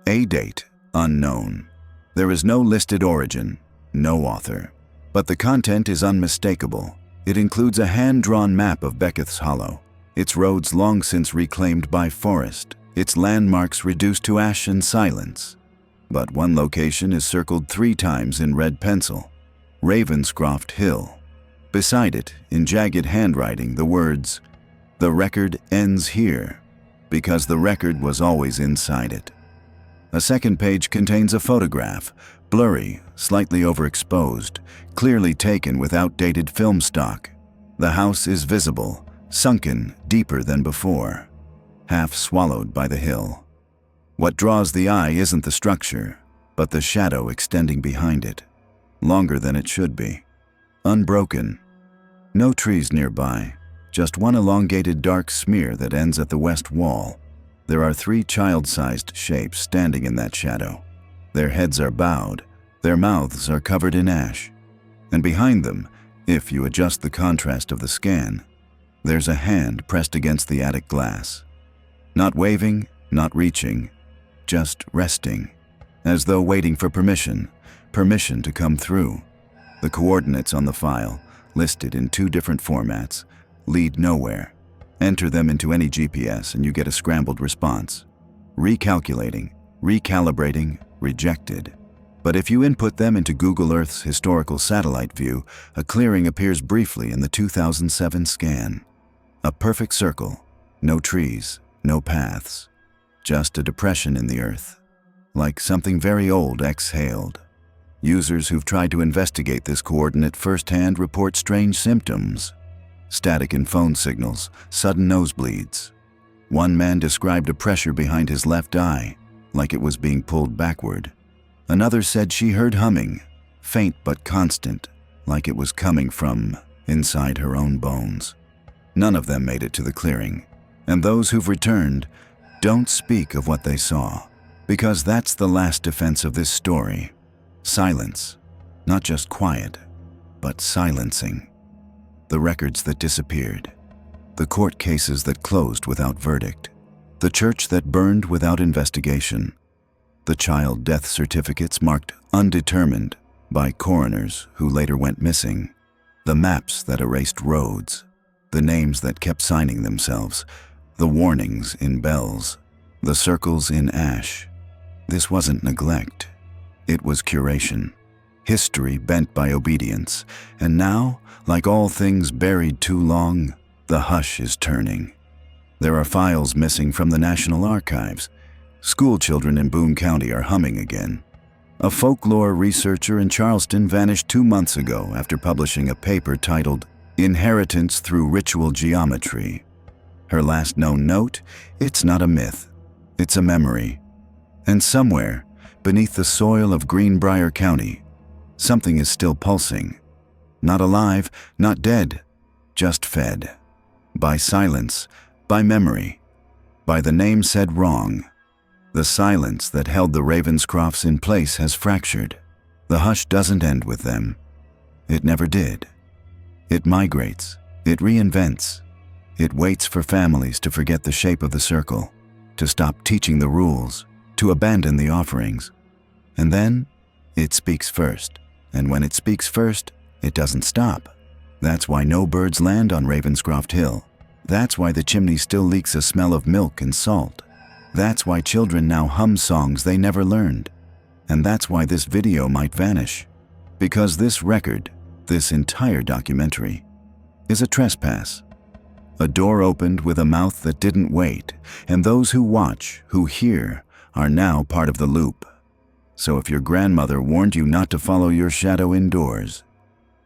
A date, unknown. There is no listed origin, no author. But the content is unmistakable. It includes a hand-drawn map of Becketh's Hollow, its roads long since reclaimed by forest, its landmarks reduced to ash and silence. But one location is circled 3 times in red pencil: Ravenscroft Hill. Beside it, in jagged handwriting, the words, "The record ends here," because the record was always inside it. A second page contains a photograph, blurry, slightly overexposed, clearly taken with outdated film stock. The house is visible, sunken deeper than before, half swallowed by the hill. What draws the eye isn't the structure, but the shadow extending behind it, longer than it should be. Unbroken. No trees nearby, just one elongated dark smear that ends at the west wall. There are 3 child-sized shapes standing in that shadow. Their heads are bowed, their mouths are covered in ash. And behind them, if you adjust the contrast of the scan, there's a hand pressed against the attic glass. Not waving, not reaching, just resting, as though waiting for permission to come through. The coordinates on the file, listed in 2 different formats, lead nowhere. Enter them into any GPS and you get a scrambled response. Recalculating, recalibrating, rejected. But if you input them into Google Earth's historical satellite view, a clearing appears briefly in the 2007 scan. A perfect circle, no trees, no paths, just a depression in the earth, like something very old exhaled. Users who've tried to investigate this coordinate firsthand report strange symptoms. Static in phone signals, sudden nosebleeds. One man described a pressure behind his left eye, like it was being pulled backward. Another said she heard humming, faint but constant, like it was coming from inside her own bones. None of them made it to the clearing, and those who've returned don't speak of what they saw, because that's the last defense of this story. Silence, not just quiet, but silencing. The records that disappeared, the court cases that closed without verdict, the church that burned without investigation, the child death certificates marked undetermined by coroners who later went missing, the maps that erased roads, the names that kept signing themselves, the warnings in bells, the circles in ash. This wasn't neglect. It was curation. History bent by obedience. And now, like all things buried too long, the hush is turning. There are files missing from the National Archives. School children in Boone County are humming again. A folklore researcher in Charleston vanished 2 months ago after publishing a paper titled Inheritance Through Ritual Geometry. Her last known note, it's not a myth, it's a memory. And somewhere, beneath the soil of Greenbrier County, something is still pulsing. Not alive, not dead, just fed. By silence, by memory, by the name said wrong. The silence that held the Ravenscrofts in place has fractured. The hush doesn't end with them. It never did. It migrates, it reinvents. It waits for families to forget the shape of the circle, to stop teaching the rules, to abandon the offerings. And then, it speaks first. And when it speaks first, it doesn't stop. That's why no birds land on Ravenscroft Hill. That's why the chimney still leaks a smell of milk and salt. That's why children now hum songs they never learned. And that's why this video might vanish. Because this record, this entire documentary, is a trespass. A door opened with a mouth that didn't wait, and those who watch, who hear, are now part of the loop. So if your grandmother warned you not to follow your shadow indoors,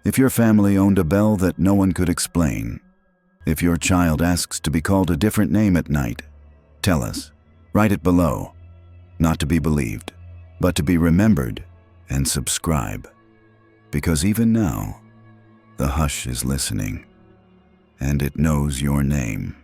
if your family owned a bell that no one could explain, if your child asks to be called a different name at night, tell us. Write it below. Not to be believed, but to be remembered, and subscribe. Because even now, the hush is listening, and it knows your name.